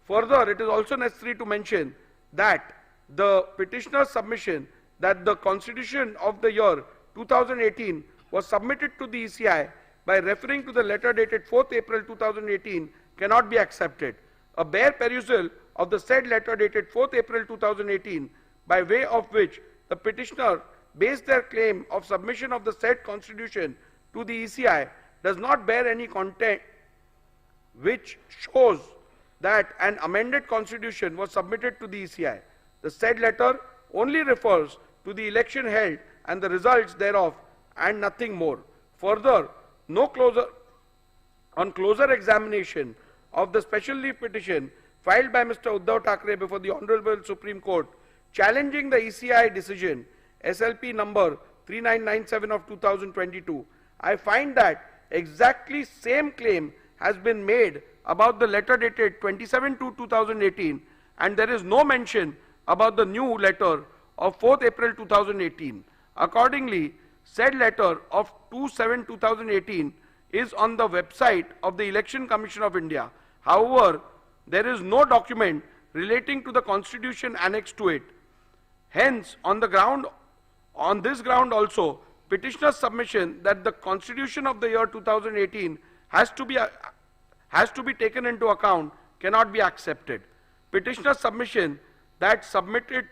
Further, it is also necessary to mention that the petitioner's submission that the constitution of the year 2018 was submitted to the ECI by referring to the letter dated 4th April 2018 cannot be accepted. A bare perusal of the said letter dated 4th April 2018, by way of which the petitioner based their claim of submission of the said constitution to the ECI, does not bear any content which shows that an amended constitution was submitted to the ECI. The said letter only refers to the election held and the results thereof, and nothing more. Further, on closer examination of the special leave petition filed by Mr. Uddhav Thackeray before the Honorable Supreme Court, challenging the ECI decision SLP number 3997 of 2022, I find that exactly same claim has been made about the letter dated 27/2/2018, and there is no mention about the new letter of 4th April 2018. Accordingly, said letter of 2/7/2018 is on the website of the Election Commission of India. However, there is no document relating to the constitution annexed to it. Hence, on this ground also, petitioner's submission that the constitution of the year 2018 has to be taken into account cannot be accepted. Petitioner's submission that submitted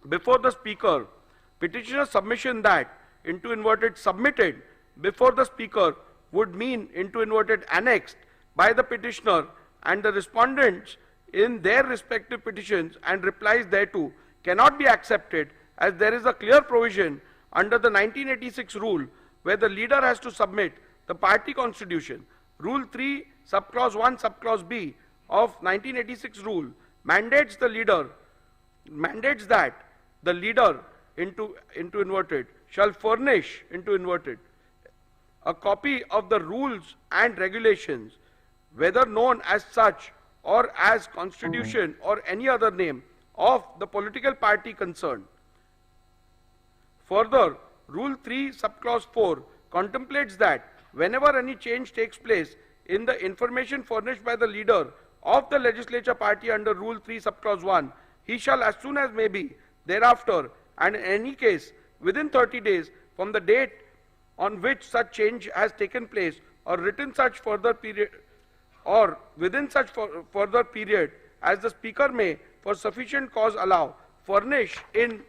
before the speaker, petitioner's submission that into inverted submitted before the speaker would mean into inverted annexed by the petitioner and the respondents in their respective petitions and replies thereto cannot be accepted, as there is a clear provision under the 1986 rule where the leader has to submit the party constitution. Rule 3 subclause 1 subclause B of 1986 rule mandates that the leader into inverted shall furnish into inverted a copy of the rules and regulations, whether known as such or as constitution or any other name, of the political party concerned. Further, Rule 3 subclause 4 contemplates that whenever any change takes place in the information furnished by the leader of the legislature party under Rule 3 subclause 1, he shall as soon as may be thereafter, and in any case within 30 days from the date on which such change has taken place, or within such further period as the speaker may for sufficient cause allow, furnish in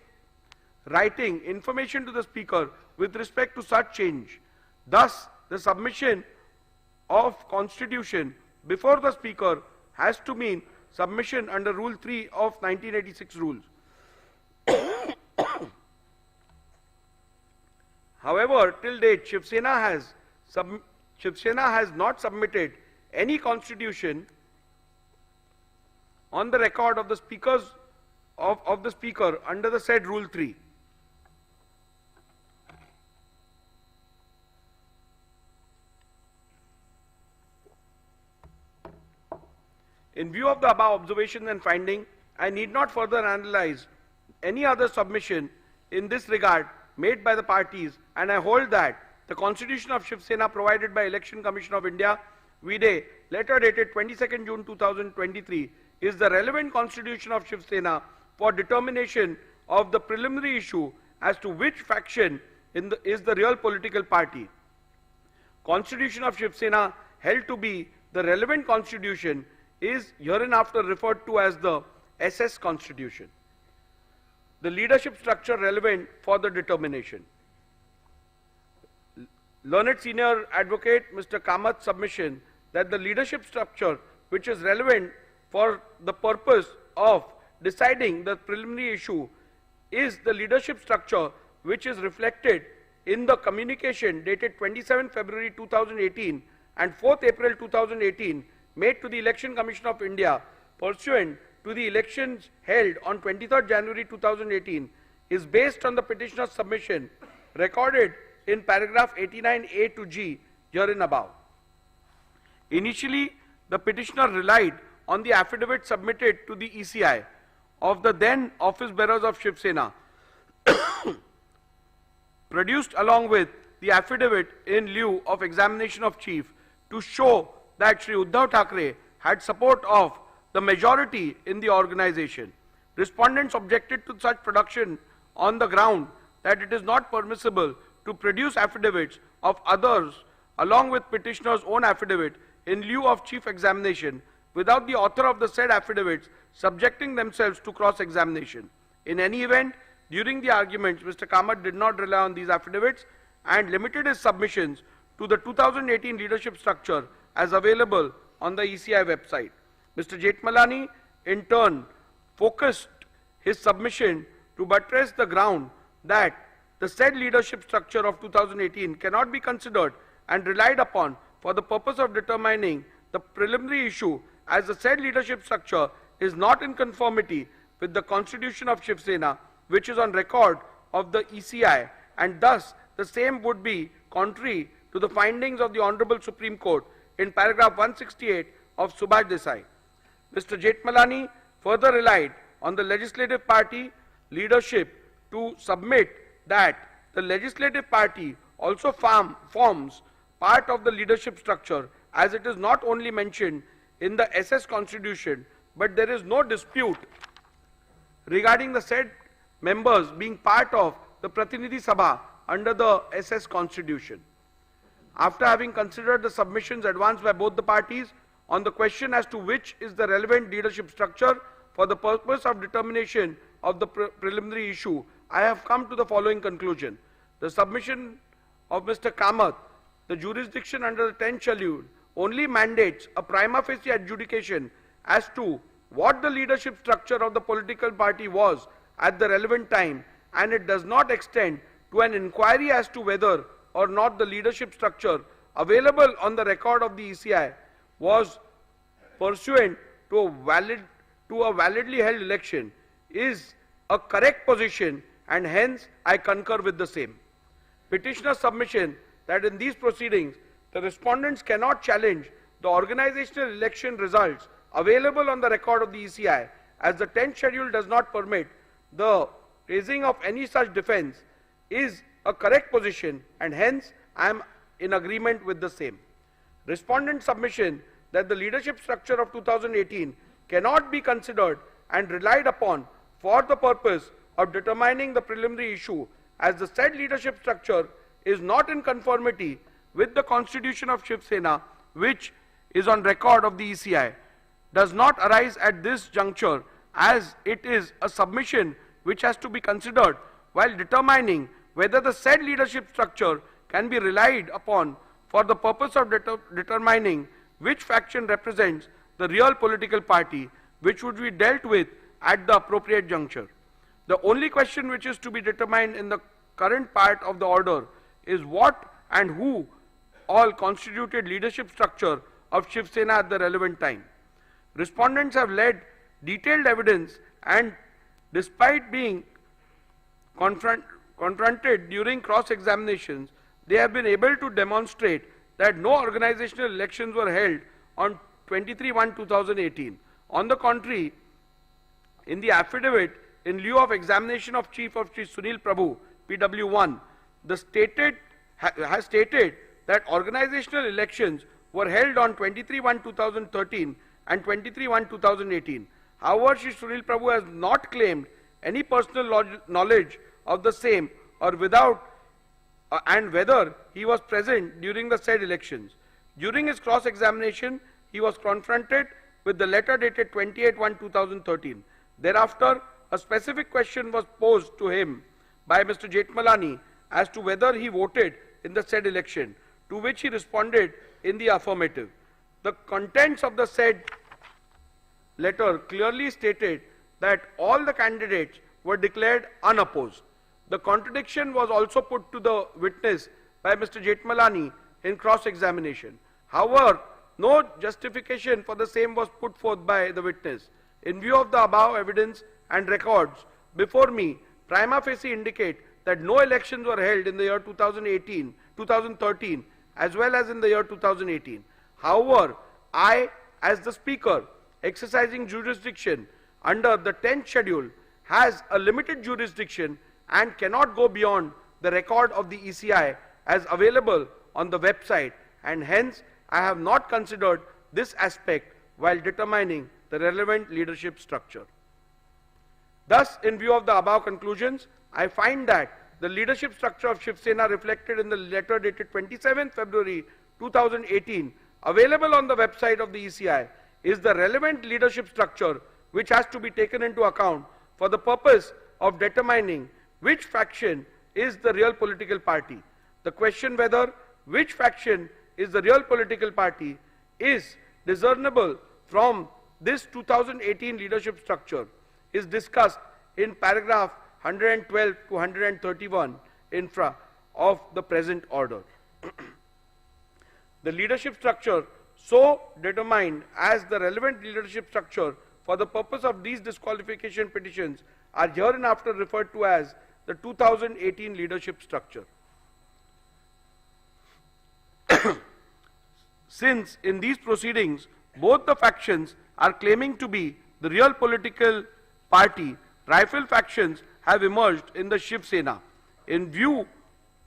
writing information to the speaker with respect to such change. Thus, the submission of constitution before the speaker has to mean submission under Rule 3 of 1986 rules. However, till date, Shiv Sena has not submitted any constitution on the record of the speakers of the speaker under the said Rule 3. In view of the above observations and finding, I need not further analyze any other submission in this regard made by the parties, and I hold that the Constitution of Shiv Sena provided by Election Commission of India, V-Day, letter dated 22nd June 2023, is the relevant Constitution of Shiv Sena for determination of the preliminary issue as to which faction is the real political party. Constitution of Shiv Sena held to be the relevant constitution is hereinafter referred to as the SS Constitution. The leadership structure relevant for the determination. Learned Senior Advocate Mr. Kamath's submission that the leadership structure which is relevant for the purpose of deciding the preliminary issue is the leadership structure which is reflected in the communication dated 27 February 2018 and 4th April 2018 made to the Election Commission of India pursuant to the elections held on 23rd January 2018 is based on the petitioner's submission recorded in paragraph 89A to G herein above. Initially, the petitioner relied on the affidavit submitted to the ECI of the then office bearers of Shiv Sena, produced along with the affidavit in lieu of examination of chief to show that Shri Uddhav Thackeray had support of the majority in the organization. Respondents objected to such production on the ground that it is not permissible to produce affidavits of others along with petitioner's own affidavit in lieu of chief examination without the author of the said affidavits subjecting themselves to cross-examination. In any event, during the arguments, Mr. Kamath did not rely on these affidavits and limited his submissions to the 2018 leadership structure as available on the ECI website. Mr. Jethmalani, in turn, focused his submission to buttress the ground that the said leadership structure of 2018 cannot be considered and relied upon for the purpose of determining the preliminary issue, as the said leadership structure is not in conformity with the constitution of Shiv Sena, which is on record of the ECI, and thus the same would be contrary to the findings of the Honorable Supreme Court in paragraph 168 of Subhash Desai. Mr. Jethmalani further relied on the legislative party leadership to submit that the legislative party also forms part of the leadership structure, as it is not only mentioned in the SS Constitution, but there is no dispute regarding the said members being part of the Pratinidhi Sabha under the SS Constitution. After having considered the submissions advanced by both the parties on the question as to which is the relevant leadership structure for the purpose of determination of the preliminary issue, I have come to the following conclusion. The submission of Mr. Kamath, the jurisdiction under the 10th schedule, only mandates a prima facie adjudication as to what the leadership structure of the political party was at the relevant time, and it does not extend to an inquiry as to whether or not the leadership structure available on the record of the ECI was pursuant to a validly held election is a correct position, and hence I concur with the same. Petitioner's submission that in these proceedings the respondents cannot challenge the organizational election results available on the record of the ECI, as the 10th schedule does not permit the raising of any such defense, is a correct position, and hence I am in agreement with the same. Respondent's submission that the leadership structure of 2018 cannot be considered and relied upon for the purpose of determining the preliminary issue, as the said leadership structure is not in conformity with the constitution of Shiv Sena, which is on record of the ECI, does not arise at this juncture, as it is a submission which has to be considered while determining whether the said leadership structure can be relied upon for the purpose of determining which faction represents the real political party, which would be dealt with at the appropriate juncture. The only question which is to be determined in the current part of the order is what and who all constituted leadership structure of Shiv Sena at the relevant time. Respondents have led detailed evidence, and despite being confronted during cross-examinations, they have been able to demonstrate that no organizational elections were held on 23/1/2018. On the contrary, in the affidavit in lieu of examination of Chief of Shri Sunil Prabhu, PW1, has stated that organizational elections were held on 23/1/2013 and 23/1/2018. However, Shri Sunil Prabhu has not claimed any personal knowledge of the same or without and whether he was present during the said elections. During his cross-examination, he was confronted with the letter dated 28/1/2013. Thereafter, a specific question was posed to him by Mr. Jethmalani as to whether he voted in the said election, to which he responded in the affirmative. The contents of the said letter clearly stated that all the candidates were declared unopposed. The contradiction was also put to the witness by Mr. Jethmalani in cross-examination. However, no justification for the same was put forth by the witness. In view of the above evidence and records before me, prima facie indicate that no elections were held in the year 2013 as well as in the year 2018. However, I, as the Speaker, exercising jurisdiction under the 10th schedule, has a limited jurisdiction and cannot go beyond the record of the ECI as available on the website, and hence I have not considered this aspect while determining the relevant leadership structure. Thus, in view of the above conclusions, I find that the leadership structure of Shiv Sena reflected in the letter dated 27th February 2018 available on the website of the ECI is the relevant leadership structure which has to be taken into account for the purpose of determining which faction is the real political party. The question whether which faction is the real political party is discernible from this 2018 leadership structure is discussed in paragraph 112 to 131 infra of the present order. The leadership structure so determined as the relevant leadership structure for the purpose of these disqualification petitions are hereinafter referred to as the 2018 leadership structure. Since in these proceedings both the factions are claiming to be the real political party, rival factions have emerged in the Shiv Sena. In view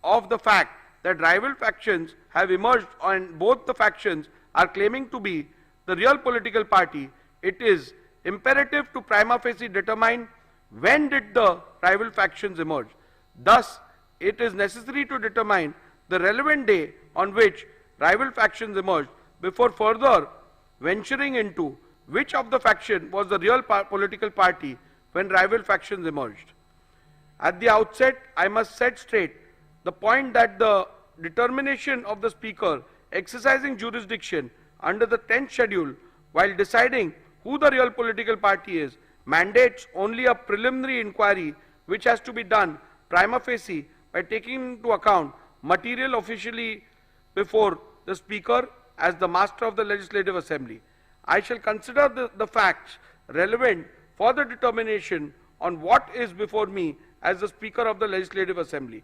of the fact that rival factions have emerged and both the factions are claiming to be the real political party, it is imperative to prima facie determine when did the rival factions emerge. Thus, it is necessary to determine the relevant day on which rival factions emerged before further venturing into which of the faction was the real political party when rival factions emerged. At the outset, I must set straight the point that the determination of the Speaker exercising jurisdiction under the 10th schedule while deciding who the real political party is mandates only a preliminary inquiry which has to be done prima facie by taking into account material officially before the Speaker as the Master of the Legislative Assembly. I shall consider the facts relevant for the determination on what is before me as the Speaker of the Legislative Assembly.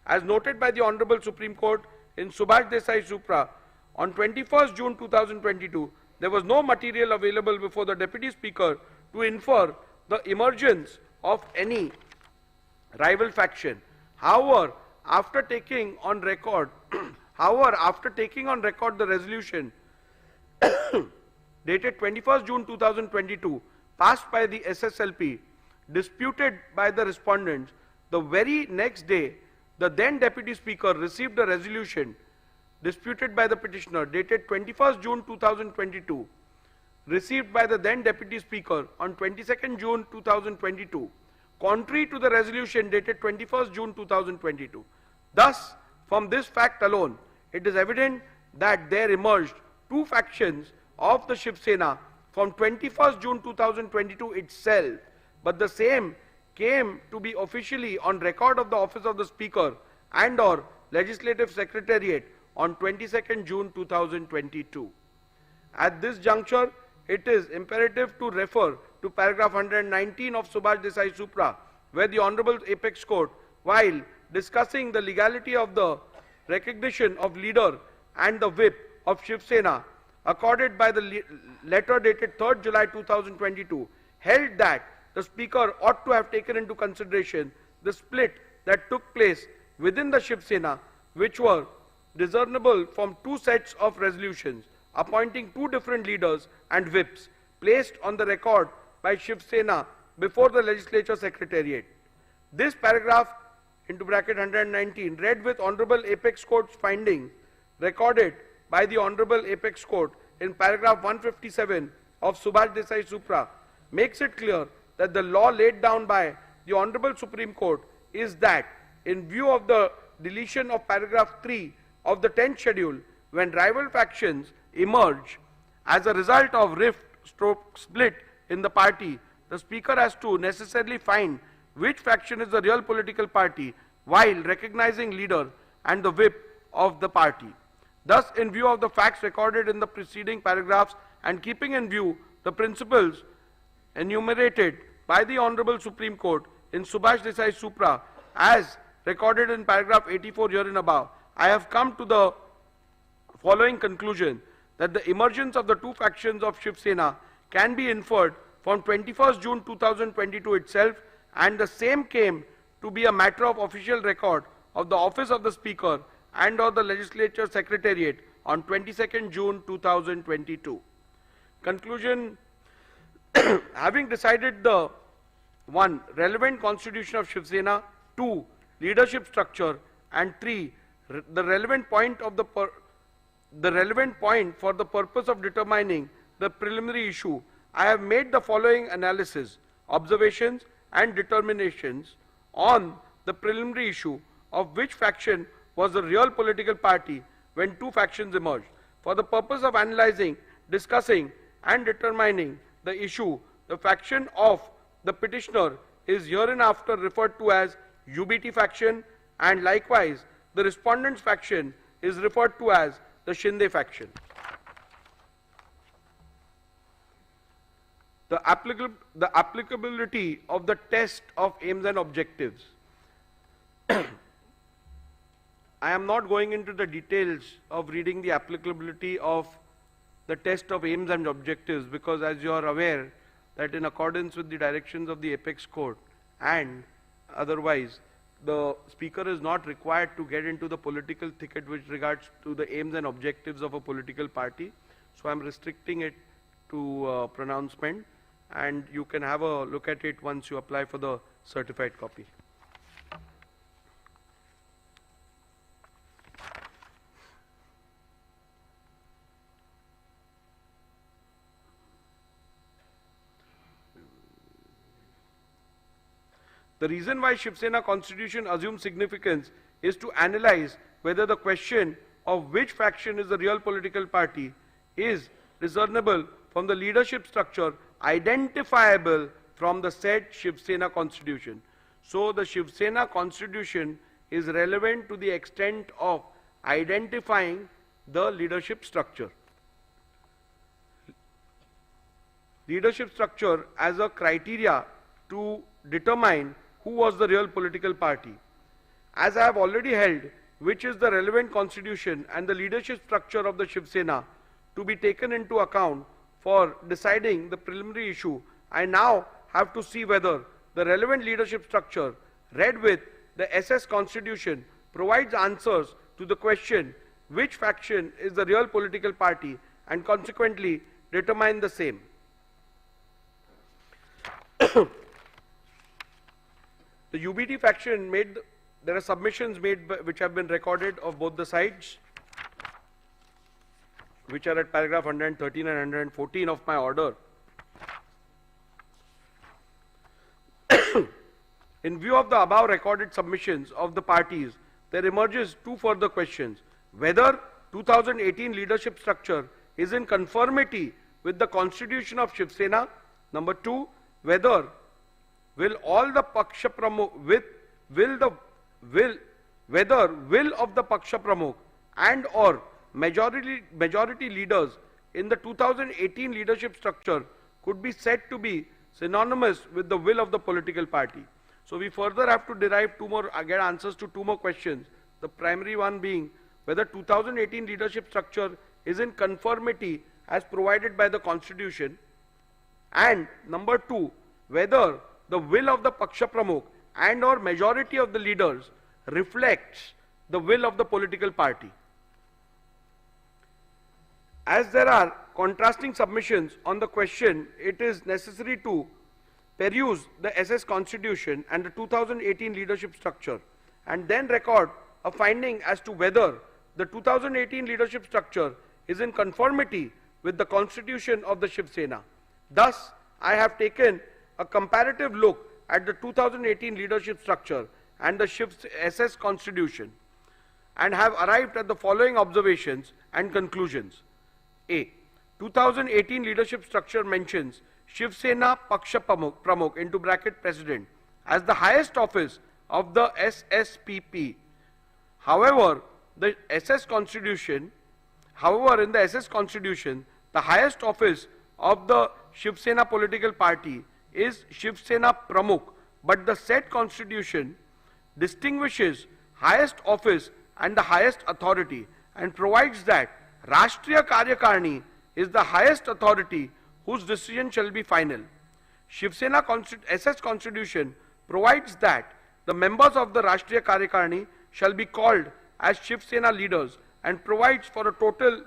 As noted by the Honorable Supreme Court in Subhash Desai Supra, on 21st June 2022, there was no material available before the Deputy Speaker to infer the emergence of any rival faction. However, after taking on record the resolution dated 21st June 2022 passed by the SSLP, disputed by the respondents, the very next day the then Deputy Speaker received a resolution disputed by the petitioner dated 21st June 2022, received by the then Deputy Speaker on 22nd June 2022, contrary to the resolution dated 21st June 2022. Thus, from this fact alone, it is evident that there emerged two factions of the Shiv Sena from 21st June 2022 itself, but the same came to be officially on record of the office of the Speaker and or Legislative Secretariat on 22nd June 2022. At this juncture, it is imperative to refer to paragraph 119 of Subhash Desai Supra, where the Honorable Apex Court, while discussing the legality of the recognition of leader and the whip of Shiv Sena accorded by the letter dated 3rd July 2022, held that the Speaker ought to have taken into consideration the split that took place within the Shiv Sena, which were discernible from two sets of resolutions appointing two different leaders and whips placed on the record by Shiv Sena before the Legislature Secretariat. This paragraph into bracket 119 read with Honorable Apex Court's finding recorded by the Honorable Apex Court in paragraph 157 of Subhash Desai Supra makes it clear that the law laid down by the Honorable Supreme Court is that in view of the deletion of paragraph 3 of the 10th schedule, when rival factions emerge as a result of rift/split in the party, the Speaker has to necessarily find which faction is the real political party while recognizing leader and the whip of the party. Thus, in view of the facts recorded in the preceding paragraphs and keeping in view the principles enumerated by the Honorable Supreme Court in Subhash Desai Supra as recorded in paragraph 84 herein above, I have come to the following conclusion, that the emergence of the two factions of Shiv Sena can be inferred from 21st June 2022 itself, and the same came to be a matter of official record of the Office of the Speaker and of the Legislature Secretariat on 22nd June 2022. Conclusion: having decided the 1. relevant constitution of Shiv Sena, 2. leadership structure, and 3. the relevant point for the purpose of determining the preliminary issue, I have made the following analysis, observations, and determinations on the preliminary issue of which faction was the real political party when two factions emerged. For the purpose of analyzing, discussing, and determining the issue, the faction of the petitioner is hereinafter referred to as UBT faction, and likewise the respondent's faction is referred to as the Shinde faction. The applicability of the test of aims and objectives. I am not going into the details of reading the applicability of the test of aims and objectives, because as you are aware that in accordance with the directions of the Apex Court and otherwise, the Speaker is not required to get into the political thicket with regards to the aims and objectives of a political party. So I am restricting it to pronouncement, and you can have a look at it once you apply for the certified copy. The reason why Shiv Sena constitution assumes significance is to analyze whether the question of which faction is the real political party is discernible from the leadership structure identifiable from the said Shiv Sena constitution. So the Shiv Sena constitution is relevant to the extent of identifying the leadership structure. Leadership structure as a criteria to determine who was the real political party. As I have already held which is the relevant constitution and the leadership structure of the Shiv Sena to be taken into account for deciding the preliminary issue, I now have to see whether the relevant leadership structure read with the SS constitution provides answers to the question which faction is the real political party and consequently determine the same. The UBT faction made, there are submissions made which have been recorded of both the sides, which are at paragraph 113 and 114 of my order. In view of the above recorded submissions of the parties, there emerges two further questions: whether 2018 leadership structure is in conformity with the constitution of Shiv Sena. Number 2, whether will all the Paksha Pramukh whether will of the Paksha Pramukh and or majority leaders in the 2018 leadership structure could be said to be synonymous with the will of the political party. So we further have to derive get answers to two more questions. The primary one being whether 2018 leadership structure is in conformity as provided by the constitution, and number 2, whether the will of the Paksha Pramukh and or majority of the leaders reflects the will of the political party. As there are contrasting submissions on the question, it is necessary to peruse the SS constitution and the 2018 leadership structure and then record a finding as to whether the 2018 leadership structure is in conformity with the constitution of the Shiv Sena. Thus, I have taken a comparative look at the 2018 leadership structure and the SS constitution and have arrived at the following observations and conclusions. A. 2018 leadership structure mentions Shiv Sena Paksha Pramukh into bracket president as the highest office of the SSPP. However, in the SS constitution, the highest office of the Shiv Sena political party is Shiv Sena Pramukh, but the said constitution distinguishes highest office and the highest authority and provides that Rashtriya Karyakarni is the highest authority whose decision shall be final. Shiv Sena SS Constitution provides that the members of the Rashtriya Karyakarni shall be called as Shiv Sena leaders and provides for a total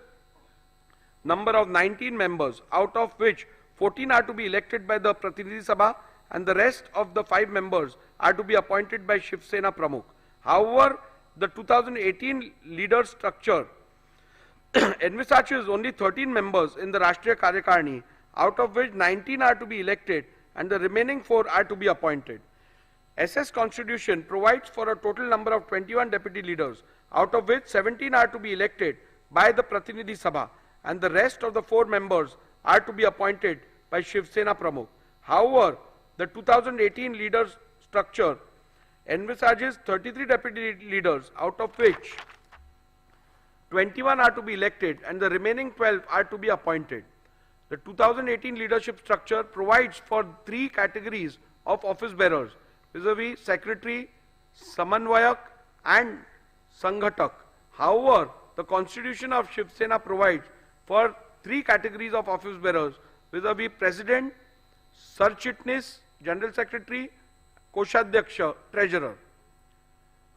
number of 19 members, out of which 14 are to be elected by the Pratinidhi Sabha and the rest of the 5 members are to be appointed by Shiv Sena Pramukh. However, the 2018 leader structure envisages only 13 members in the Rashtriya Karyakarni, out of which 19 are to be elected and the remaining 4 are to be appointed. SS Constitution provides for a total number of 21 deputy leaders, out of which 17 are to be elected by the Pratinidhi Sabha and the rest of the 4 members are to be appointed by Shiv Sena Pramukh. However, the 2018 leaders structure envisages 33 deputy leaders, out of which 21 are to be elected and the remaining 12 are to be appointed. The 2018 leadership structure provides for 3 categories of office bearers, vis-a-vis Secretary, Samanvayak and Sanghatak. However, the Constitution of Shiv Sena provides for 3 categories of office bearers, vis-a-vis President, Sar Chitnis, General Secretary, Koshadhyaksha, Treasurer.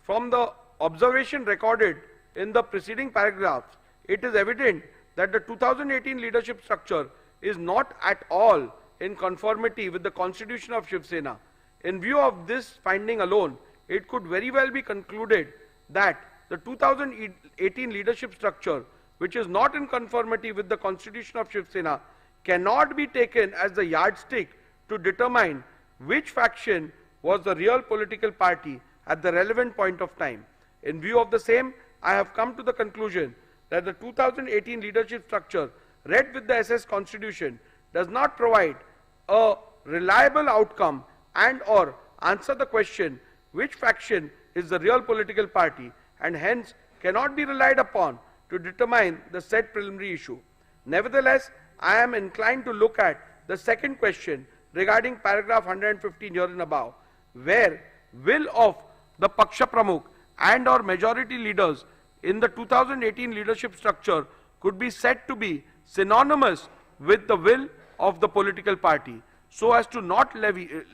From the observation recorded in the preceding paragraphs, it is evident that the 2018 leadership structure is not at all in conformity with the Constitution of Shiv Sena. In view of this finding alone, it could very well be concluded that the 2018 leadership structure, which is not in conformity with the Constitution of Shiv Sena, cannot be taken as the yardstick to determine which faction was the real political party at the relevant point of time. In view of the same, I have come to the conclusion that the 2018 leadership structure read with the SS Constitution does not provide a reliable outcome and or answer the question which faction is the real political party, and hence cannot be relied upon to determine the said preliminary issue. Nevertheless, I am inclined to look at the second question regarding paragraph 115 herein above, where will of the Paksha Pramukh and or majority leaders in the 2018 leadership structure could be said to be synonymous with the will of the political party, so as to not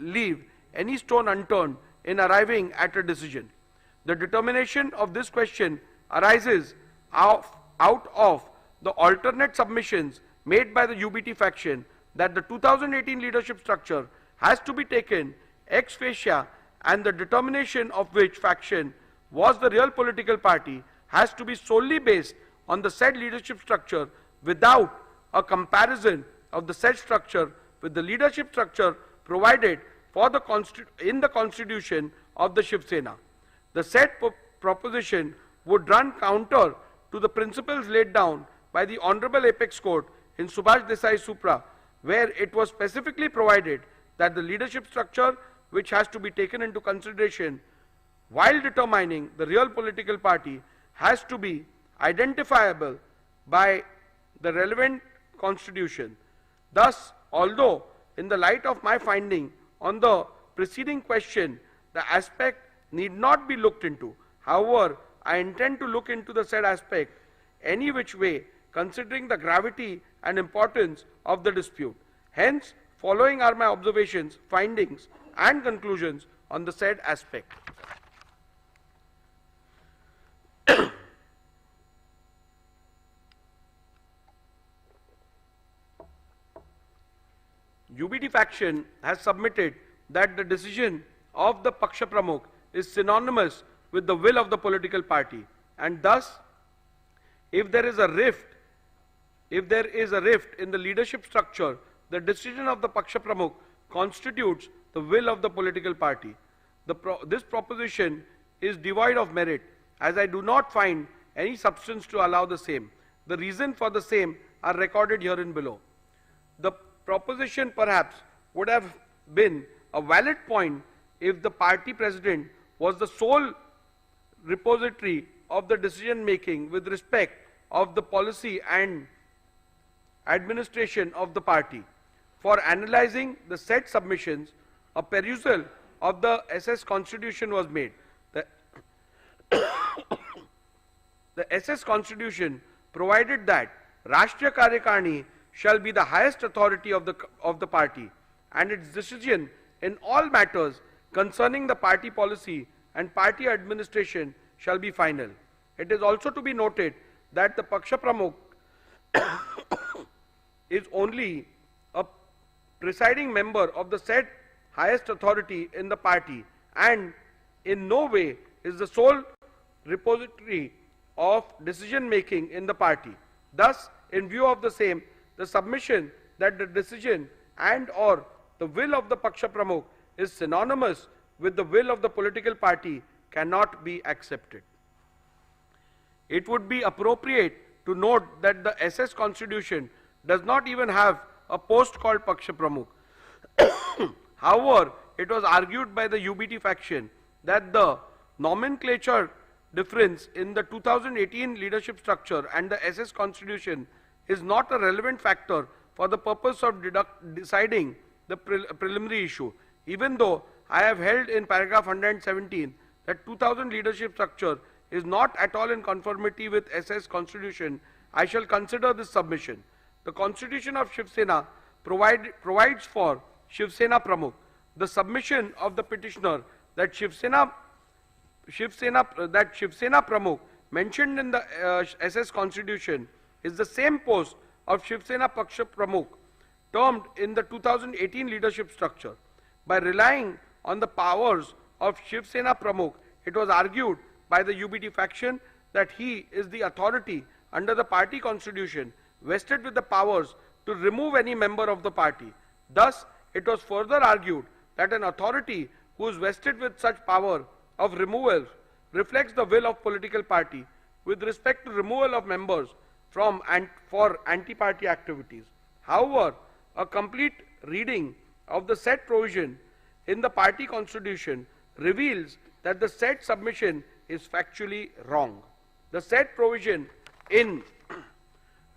leave any stone unturned in arriving at a decision. The determination of this question arises out of the alternate submissions made by the UBT faction that the 2018 leadership structure has to be taken ex facie, and the determination of which faction was the real political party has to be solely based on the said leadership structure without a comparison of the said structure with the leadership structure provided for in the Constitution of the Shiv Sena. The said proposition would run counter to the principles laid down by the Honorable Apex Court in Subhash Desai Supra, where it was specifically provided that the leadership structure which has to be taken into consideration while determining the real political party has to be identifiable by the relevant constitution. Thus, although in the light of my finding on the preceding question, the aspect need not be looked into, however, I intend to look into the said aspect any which way, considering the gravity and importance of the dispute. Hence, following are my observations, findings, and conclusions on the said aspect. UBT faction has submitted that the decision of the Paksha Pramukh is synonymous with the will of the political party, and thus, if there is a rift in the leadership structure, the decision of the Paksha Pramukh constitutes the will of the political party. This proposition is devoid of merit, as I do not find any substance to allow the same. The reason for the same are recorded herein below. The proposition perhaps would have been a valid point if the party president was the sole repository of the decision making with respect of the policy and administration of the party. For analyzing the said submissions, a perusal of the SS Constitution was made. The SS Constitution provided that Rashtriya Karyakarni shall be the highest authority of the party, and its decision in all matters concerning the party policy and party administration shall be final. It is also to be noted that the Paksha Pramukh is only a presiding member of the said highest authority in the party, and in no way is the sole repository of decision making in the party. Thus, in view of the same, the submission that the decision and or the will of the Paksha Pramukh is synonymous with the will of the political party cannot be accepted. It would be appropriate to note that the SS Constitution does not even have a post called Paksha Pramukh. However, it was argued by the UBT faction that the nomenclature difference in the 2018 leadership structure and the SS Constitution is not a relevant factor for the purpose of deciding the preliminary issue. Even though I have held in paragraph 117 that 2000 leadership structure is not at all in conformity with SS Constitution, I shall consider this submission. The Constitution of Shiv Sena provides for Shiv Sena Pramukh. The submission of the petitioner that Shiv Sena Pramukh mentioned in the SS Constitution is the same post of Shiv Sena Paksha Pramukh termed in the 2018 leadership structure. By relying on the powers of Shiv Sena Pramukh, it was argued by the UBT faction that he is the authority under the party constitution vested with the powers to remove any member of the party. Thus, it was further argued that an authority who is vested with such power of removal reflects the will of political party with respect to removal of members from and for anti-party activities. However, a complete reading of the said provision in the party constitution reveals that the said submission is factually wrong. The said provision in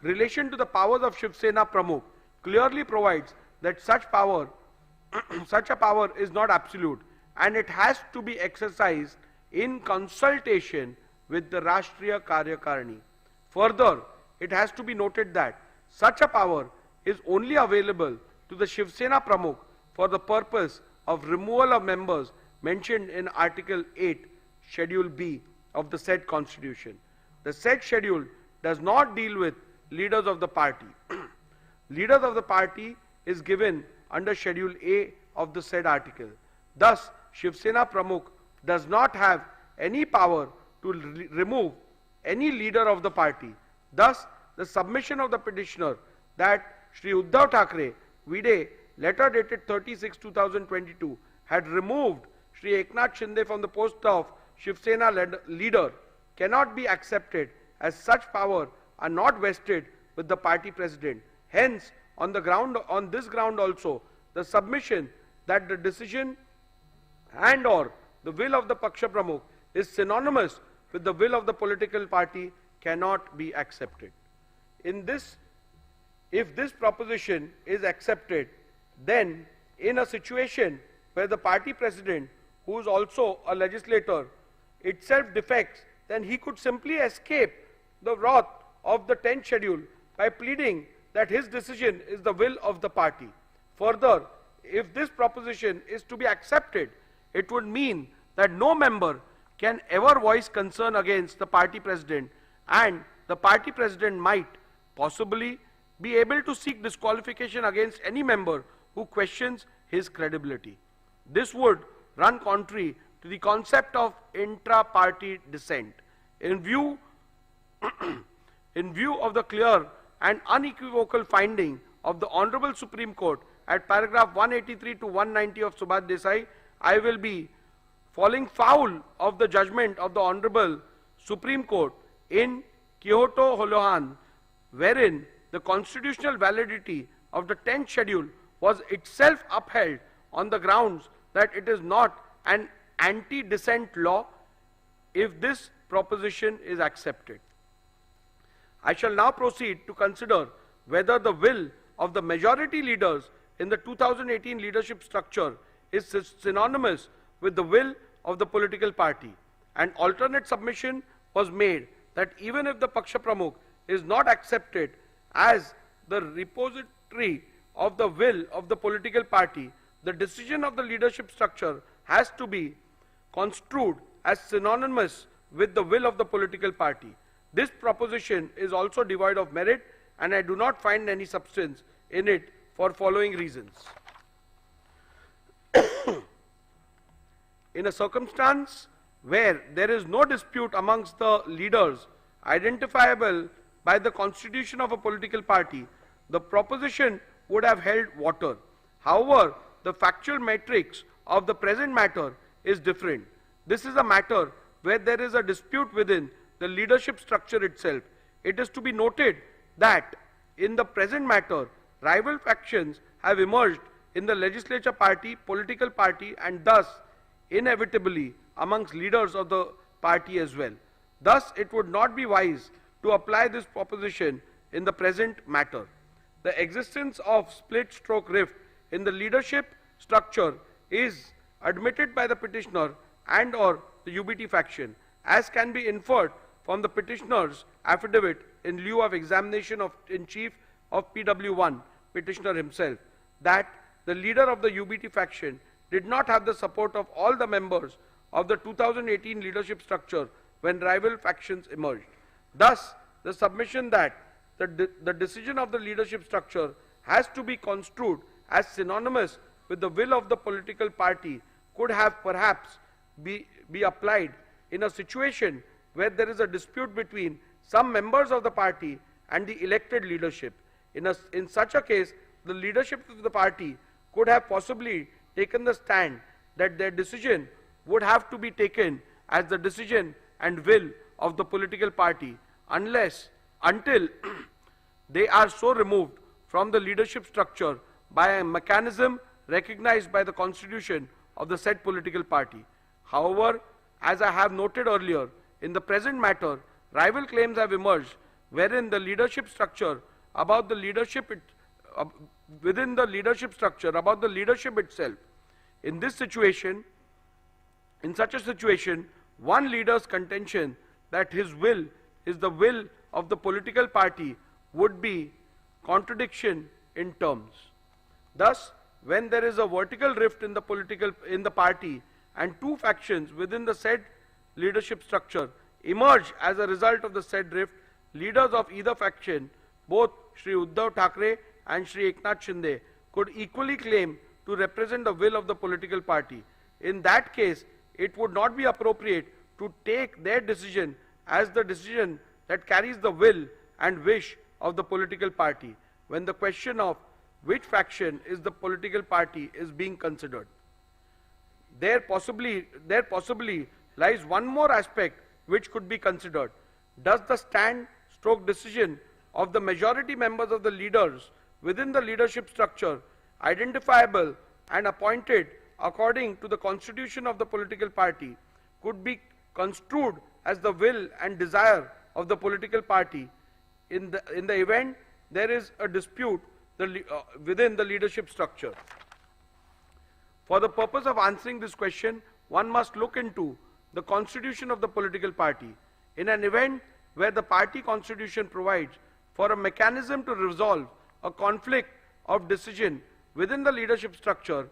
relation to the powers of Shiv Sena Pramukh clearly provides that such a power is not absolute, and it has to be exercised in consultation with the Rashtriya Karyakarni. Further, it has to be noted that such a power is only available to the Shiv Sena Pramukh for the purpose of removal of members mentioned in Article 8, Schedule B of the said Constitution. The said schedule does not deal with leaders of the party. Leaders of the party is given under Schedule A of the said article. Thus, Shiv Sena Pramukh does not have any power to remove any leader of the party. Thus, the submission of the petitioner that Shri Uddhav Thackeray, vide letter dated 30/6/2022, had removed Shri Eknath Shinde from the post of Shiv Sena leader cannot be accepted, as such power are not vested with the party president. Hence, on this ground also, the submission that the decision and or the will of the Paksha Pramukh is synonymous with the will of the political party cannot be accepted. If this proposition is accepted, then in a situation where the party president, who is also a legislator, itself defects, then he could simply escape the wrath of the 10th schedule by pleading that his decision is the will of the party. Further, if this proposition is to be accepted, it would mean that no member can ever voice concern against the party president, and the party president might possibly be able to seek disqualification against any member who questions his credibility. This would run contrary to the concept of intra-party dissent. In view of the clear and unequivocal finding of the Honorable Supreme Court at paragraph 183 to 190 of Subhash Desai, I will be falling foul of the judgment of the Honorable Supreme Court in Kyoto Holohan, wherein the constitutional validity of the 10th schedule was itself upheld on the grounds that it is not an anti-dissent law if this proposition is accepted. I shall now proceed to consider whether the will of the majority leaders in the 2018 leadership structure is synonymous with the will of the political party. An alternate submission was made that even if the Paksha Pramukh is not accepted as the repository of the will of the political party, the decision of the leadership structure has to be construed as synonymous with the will of the political party. This proposition is also devoid of merit, and I do not find any substance in it for following reasons. In a circumstance where there is no dispute amongst the leaders identifiable by the constitution of a political party, the proposition would have held water. However, the factual matrix of the present matter is different. This is a matter where there is a dispute within the leadership structure itself. It is to be noted that in the present matter, rival factions have emerged in the legislature party, political party, and thus inevitably amongst leaders of the party as well. Thus, it would not be wise to apply this proposition in the present matter. The existence of split stroke rift in the leadership structure is admitted by the petitioner and or the UBT faction, as can be inferred from the petitioner's affidavit in lieu of examination in chief of PW1, petitioner himself, that the leader of the UBT faction did not have the support of all the members of the 2018 leadership structure when rival factions emerged. Thus, the submission that the decision of the leadership structure has to be construed as synonymous with the will of the political party could have perhaps be applied in a situation where there is a dispute between some members of the party and the elected leadership. In such a case, the leadership of the party could have possibly taken the stand that their decision would have to be taken as the decision and will of the political party until they are so removed from the leadership structure by a mechanism recognized by the constitution of the said political party. However, as I have noted earlier, in the present matter, rival claims have emerged wherein the leadership structure about the leadership within the leadership structure about the leadership itself. In such a situation, one leader's contention that his will is the will of the political party would be contradiction in terms. Thus, when there is a vertical rift in the party and two factions within the said leadership structure emerge as a result of the said rift, leaders of either faction, both Shri Uddhav Thackeray and Shri Eknath Shinde, could equally claim to represent the will of the political party. In that case, it would not be appropriate to take their decision as the decision that carries the will and wish of the political party when the question of which faction is the political party is being considered. There possibly lies one more aspect which could be considered. Does the stand-stroke decision of the majority members of the leaders within the leadership structure, identifiable and appointed according to the constitution of the political party, could be construed as the will and desire of the political party in the event there is a dispute within the leadership structure? For the purpose of answering this question, one must look into the constitution of the political party. In an event where the party constitution provides for a mechanism to resolve a conflict of decision within the leadership structure,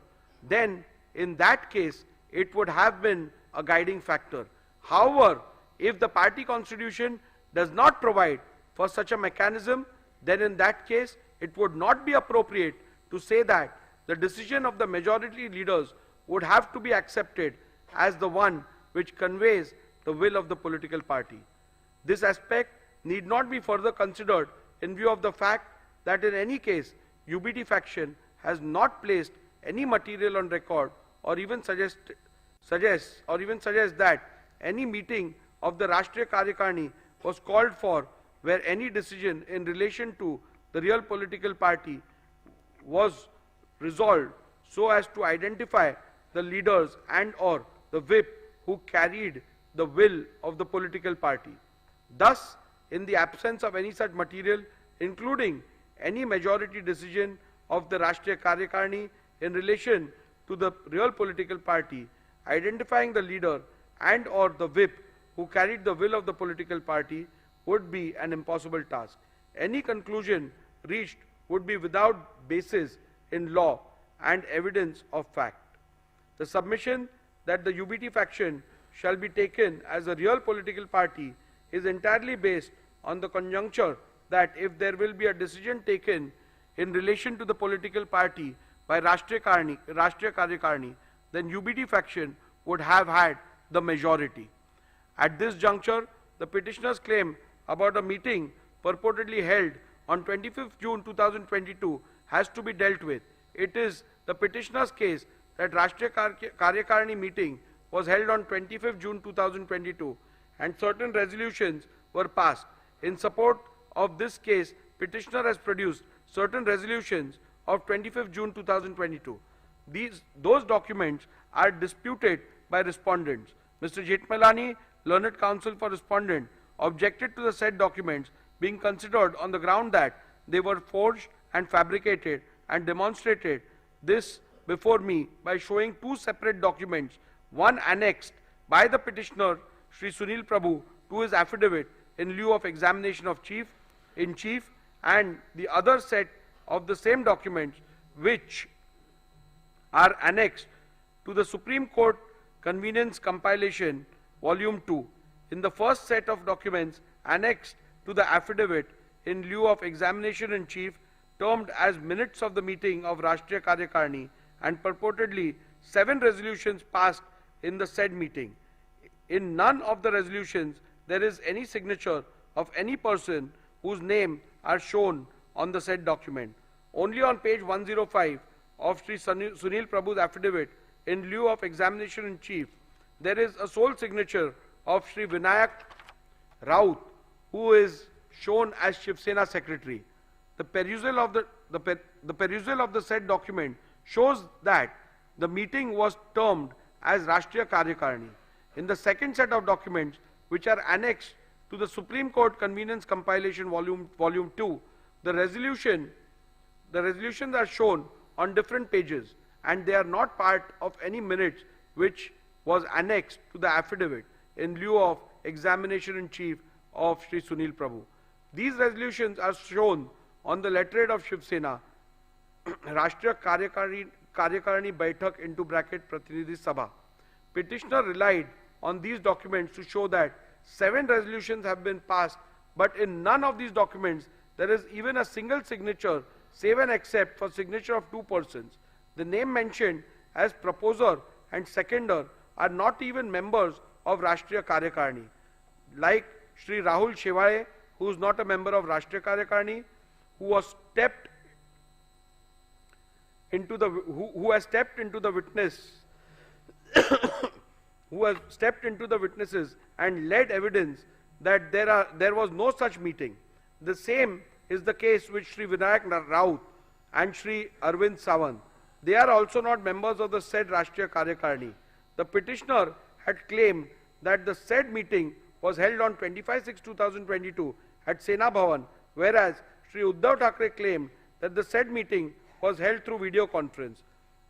then in that case it would have been a guiding factor. However, if the party constitution does not provide for such a mechanism, then in that case it would not be appropriate to say that the decision of the majority leaders would have to be accepted as the one which conveys the will of the political party. This aspect need not be further considered in view of the fact that in any case UBT faction has not placed any material on record or even suggests that any meeting of the Rashtriya Karyakarni was called for where any decision in relation to the real political party was resolved so as to identify the leaders and or the whip who carried the will of the political party. Thus, in the absence of any such material, including any majority decision of the Rashtriya Karyakarni in relation to the real political party, identifying the leader and or the whip who carried the will of the political party, would be an impossible task. Any conclusion reached would be without basis in law and evidence of fact. The submission that the UBT faction shall be taken as a real political party is entirely based on the conjuncture that if there will be a decision taken in relation to the political party by Rashtriya Karyakarni, then UBT faction would have had the majority. At this juncture, the petitioner's claim about a meeting purportedly held on 25th June 2022 has to be dealt with. It is the petitioner's case that Rashtriya Karyakarni meeting was held on 25th June 2022 and certain resolutions were passed. In support of this case, petitioner has produced certain resolutions of 25th June 2022. Those documents are disputed by respondents. Mr. Jethmalani, learned counsel for respondent, objected to the said documents being considered on the ground that they were forged and fabricated, and demonstrated this before me by showing two separate documents, one annexed by the petitioner Shri Sunil Prabhu to his affidavit in lieu of examination of in chief, and the other set of the same documents which are annexed to the Supreme Court Convenience Compilation Volume 2. In the first set of documents annexed to the affidavit in lieu of examination in chief, termed as minutes of the meeting of Rashtriya Karyakarni, and purportedly 7 resolutions passed in the said meeting. In none of the resolutions there is any signature of any person whose name are shown on the said document. Only on page 105 of Sri Sunil Prabhu's affidavit in lieu of examination in chief, there is a sole signature of Sri Vinayak Raut, who is shown as Shiv Sena secretary. The perusal of the said document shows that the meeting was termed as Rashtriya Karyakarni. In the second set of documents, which are annexed to the Supreme Court Convenience Compilation Volume 2, the resolutions are shown on different pages, and they are not part of any minutes which was annexed to the affidavit in lieu of examination in chief of Sri Sunil Prabhu. These resolutions are shown on the letterhead of Shiv Sena, Rashtriya Karyakarni Baitak into bracket Pratinidhi Sabha. Petitioner relied on these documents to show that 7 resolutions have been passed, but in none of these documents there is even a single signature, save and except for signature of 2 persons. The name mentioned as proposer and seconder are not even members of Rashtriya Karyakarni, like Shri Rahul Shevale, who is not a member of Rashtriya Karyakarni, who has stepped into the witnesses and led evidence that there was no such meeting. The same is the case with Shri Vinayak Raut and Shri Arvind Sawant. They are also not members of the said Rashtriya Karyakarni. The petitioner had claimed that the said meeting was held on 25/6/2022 at Sena Bhavan, whereas Shri Uddhav Thackeray claimed that the said meeting was held through video conference.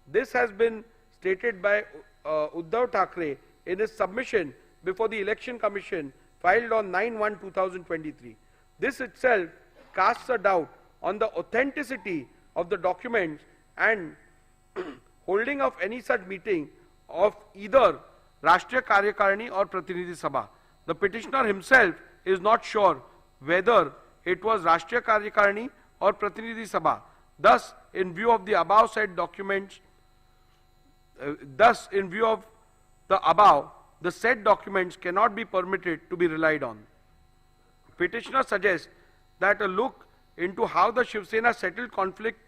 This has been stated by Uddhav Thackeray in his submission before the Election Commission filed on 9/1/2023. This itself casts a doubt on the authenticity of the documents and holding of any such meeting of either Rashtriya Karyakarni or Pratinidhi Sabha. The petitioner himself is not sure whether it was Rashtriya Karyakarni or Pratinidhi Sabha. Thus, in view of the above said documents, the said documents cannot be permitted to be relied on. Petitioner suggests that a look into how the Shiv Sena settled conflict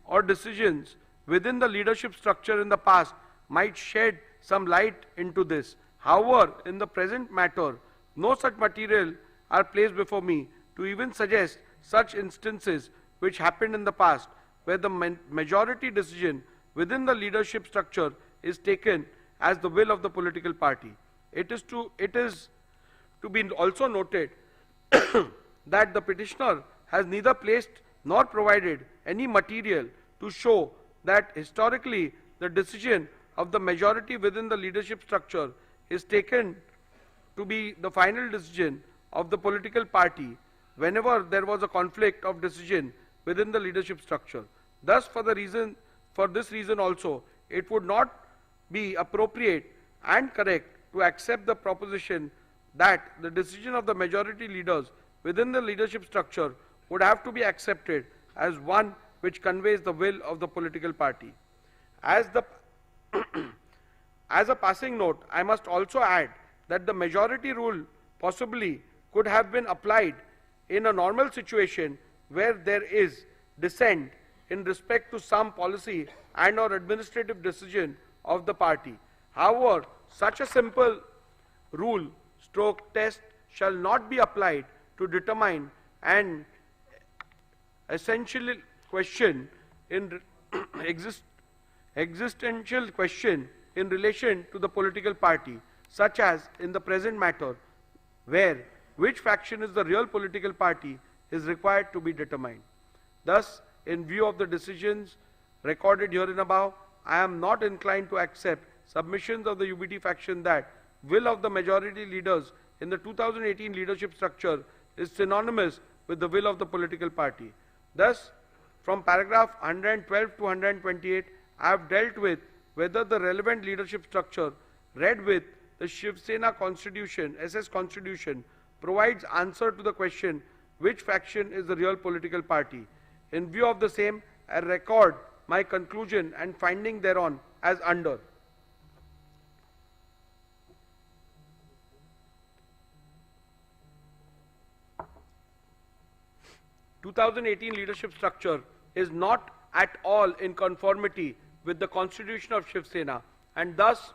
or decisions within the leadership structure in the past might shed some light into this. However, in the present matter, no such material are placed before me to even suggest such instances which happened in the past, where the majority decision within the leadership structure is taken as the will of the political party. It is to be also noted that the petitioner has neither placed nor provided any material to show that historically the decision of the majority within the leadership structure is taken to be the final decision of the political party whenever there was a conflict of decision within the leadership structure. Thus, for this reason also, it would not be appropriate and correct to accept the proposition that the decision of the majority leaders within the leadership structure would have to be accepted as one which conveys the will of the political party. As a passing note, I must also add that the majority rule possibly could have been applied in a normal situation where there is dissent in respect to some policy and or administrative decision of the party. However, such a simple rule stroke test shall not be applied to determine an essential question in existential question in relation to the political party, such as in the present matter, where which faction is the real political party is required to be determined. Thus, in view of the decisions recorded herein above, I am not inclined to accept submissions of the UBT faction that will of the majority leaders in the 2018 leadership structure is synonymous with the will of the political party. Thus, from paragraph 112 to 128, I have dealt with whether the relevant leadership structure read with the Shiv Sena Constitution, SS Constitution, provides answer to the question which faction is the real political party. In view of the same, I record my conclusion and finding thereon as under. The 2018 leadership structure is not at all in conformity with the constitution of Shiv Sena and thus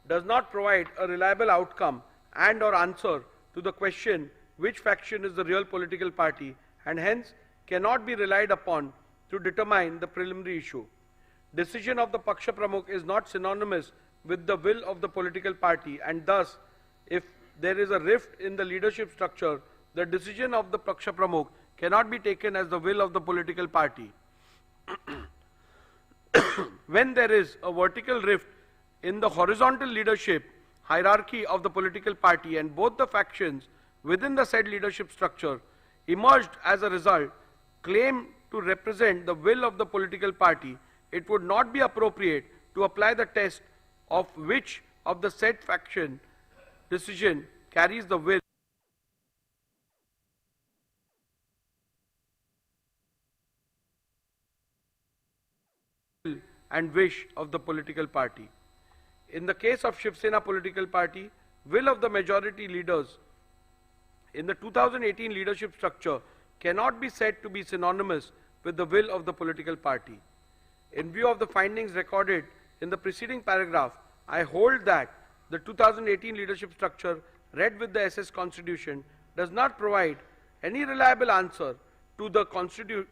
does not provide a reliable outcome and or answer to the question which faction is the real political party and hence cannot be relied upon to determine the preliminary issue. Decision of the Paksha Pramukh is not synonymous with the will of the political party and thus if there is a rift in the leadership structure, the decision of the Paksha Pramukh cannot be taken as the will of the political party. When there is a vertical rift in the horizontal leadership hierarchy of the political party and both the factions within the said leadership structure emerged as a result claim to represent the will of the political party, it would not be appropriate to apply the test of which of the said faction decision carries the will and wish of the political party. In the case of Shiv Sena political party, will of the majority leaders in the 2018 leadership structure cannot be said to be synonymous with the will of the political party. In view of the findings recorded in the preceding paragraph, I hold that the 2018 leadership structure read with the SS Constitution does not provide any reliable answer to the question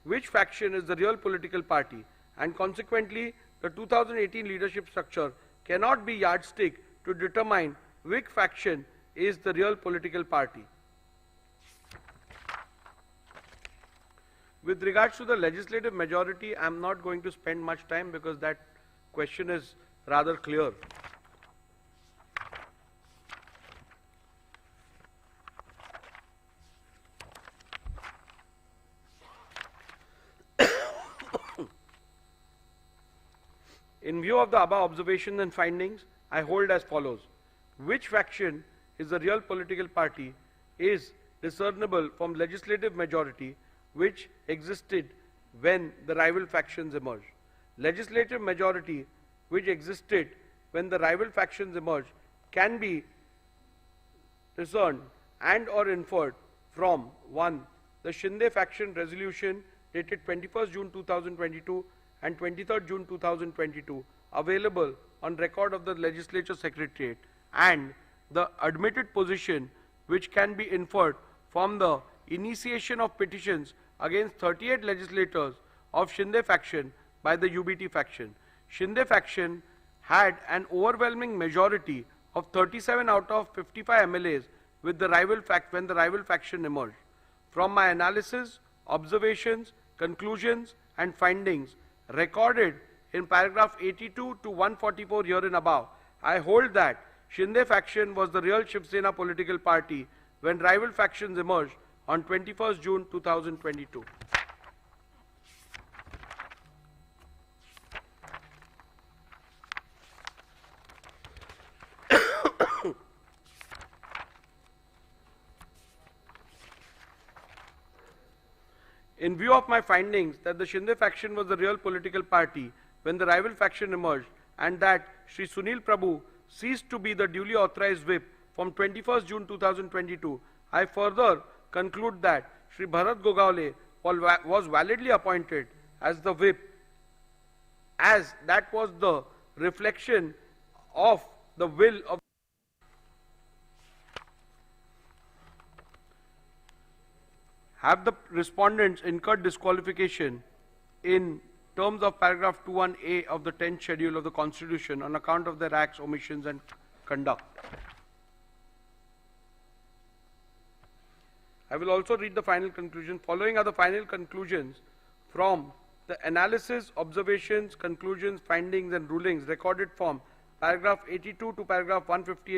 which faction is the real political party and consequently the 2018 leadership structure cannot be yardstick to determine which faction is the real political party. With regards to the legislative majority, I am not going to spend much time because that question is rather clear. In view of the above observations and findings, I hold as follows. Which faction is the real political party is discernible from legislative majority which existed when the rival factions emerged. Legislative majority which existed when the rival factions emerged can be discerned and or inferred from 1. The Shinde faction resolution dated 21st June 2022 and 23rd June 2022 available on record of the Legislature Secretariat and the admitted position which can be inferred from the initiation of petitions against 38 legislators of Shinde faction by the UBT faction. Shinde faction had an overwhelming majority of 37 out of 55 MLAs with the rival when the rival faction emerged. From my analysis, observations, conclusions and findings recorded in paragraph 82 to 144 herein above, I hold that Shinde faction was the real Shiv Sena political party when rival factions emerged on 21st June 2022. In view of my findings that the Shinde faction was the real political party when the rival faction emerged, and that Shri Sunil Prabhu ceased to be the duly authorized whip from 21st June 2022, I further conclude that Shri Bharat Gogaole was validly appointed as the whip, as that was the reflection of the will of have the respondents incurred disqualification in terms of paragraph 21A of the 10th schedule of the Constitution on account of their acts, omissions and conduct. I will also read the final conclusion. Following are the final conclusions from the analysis, observations, conclusions, findings and rulings recorded from paragraph 82 to paragraph 158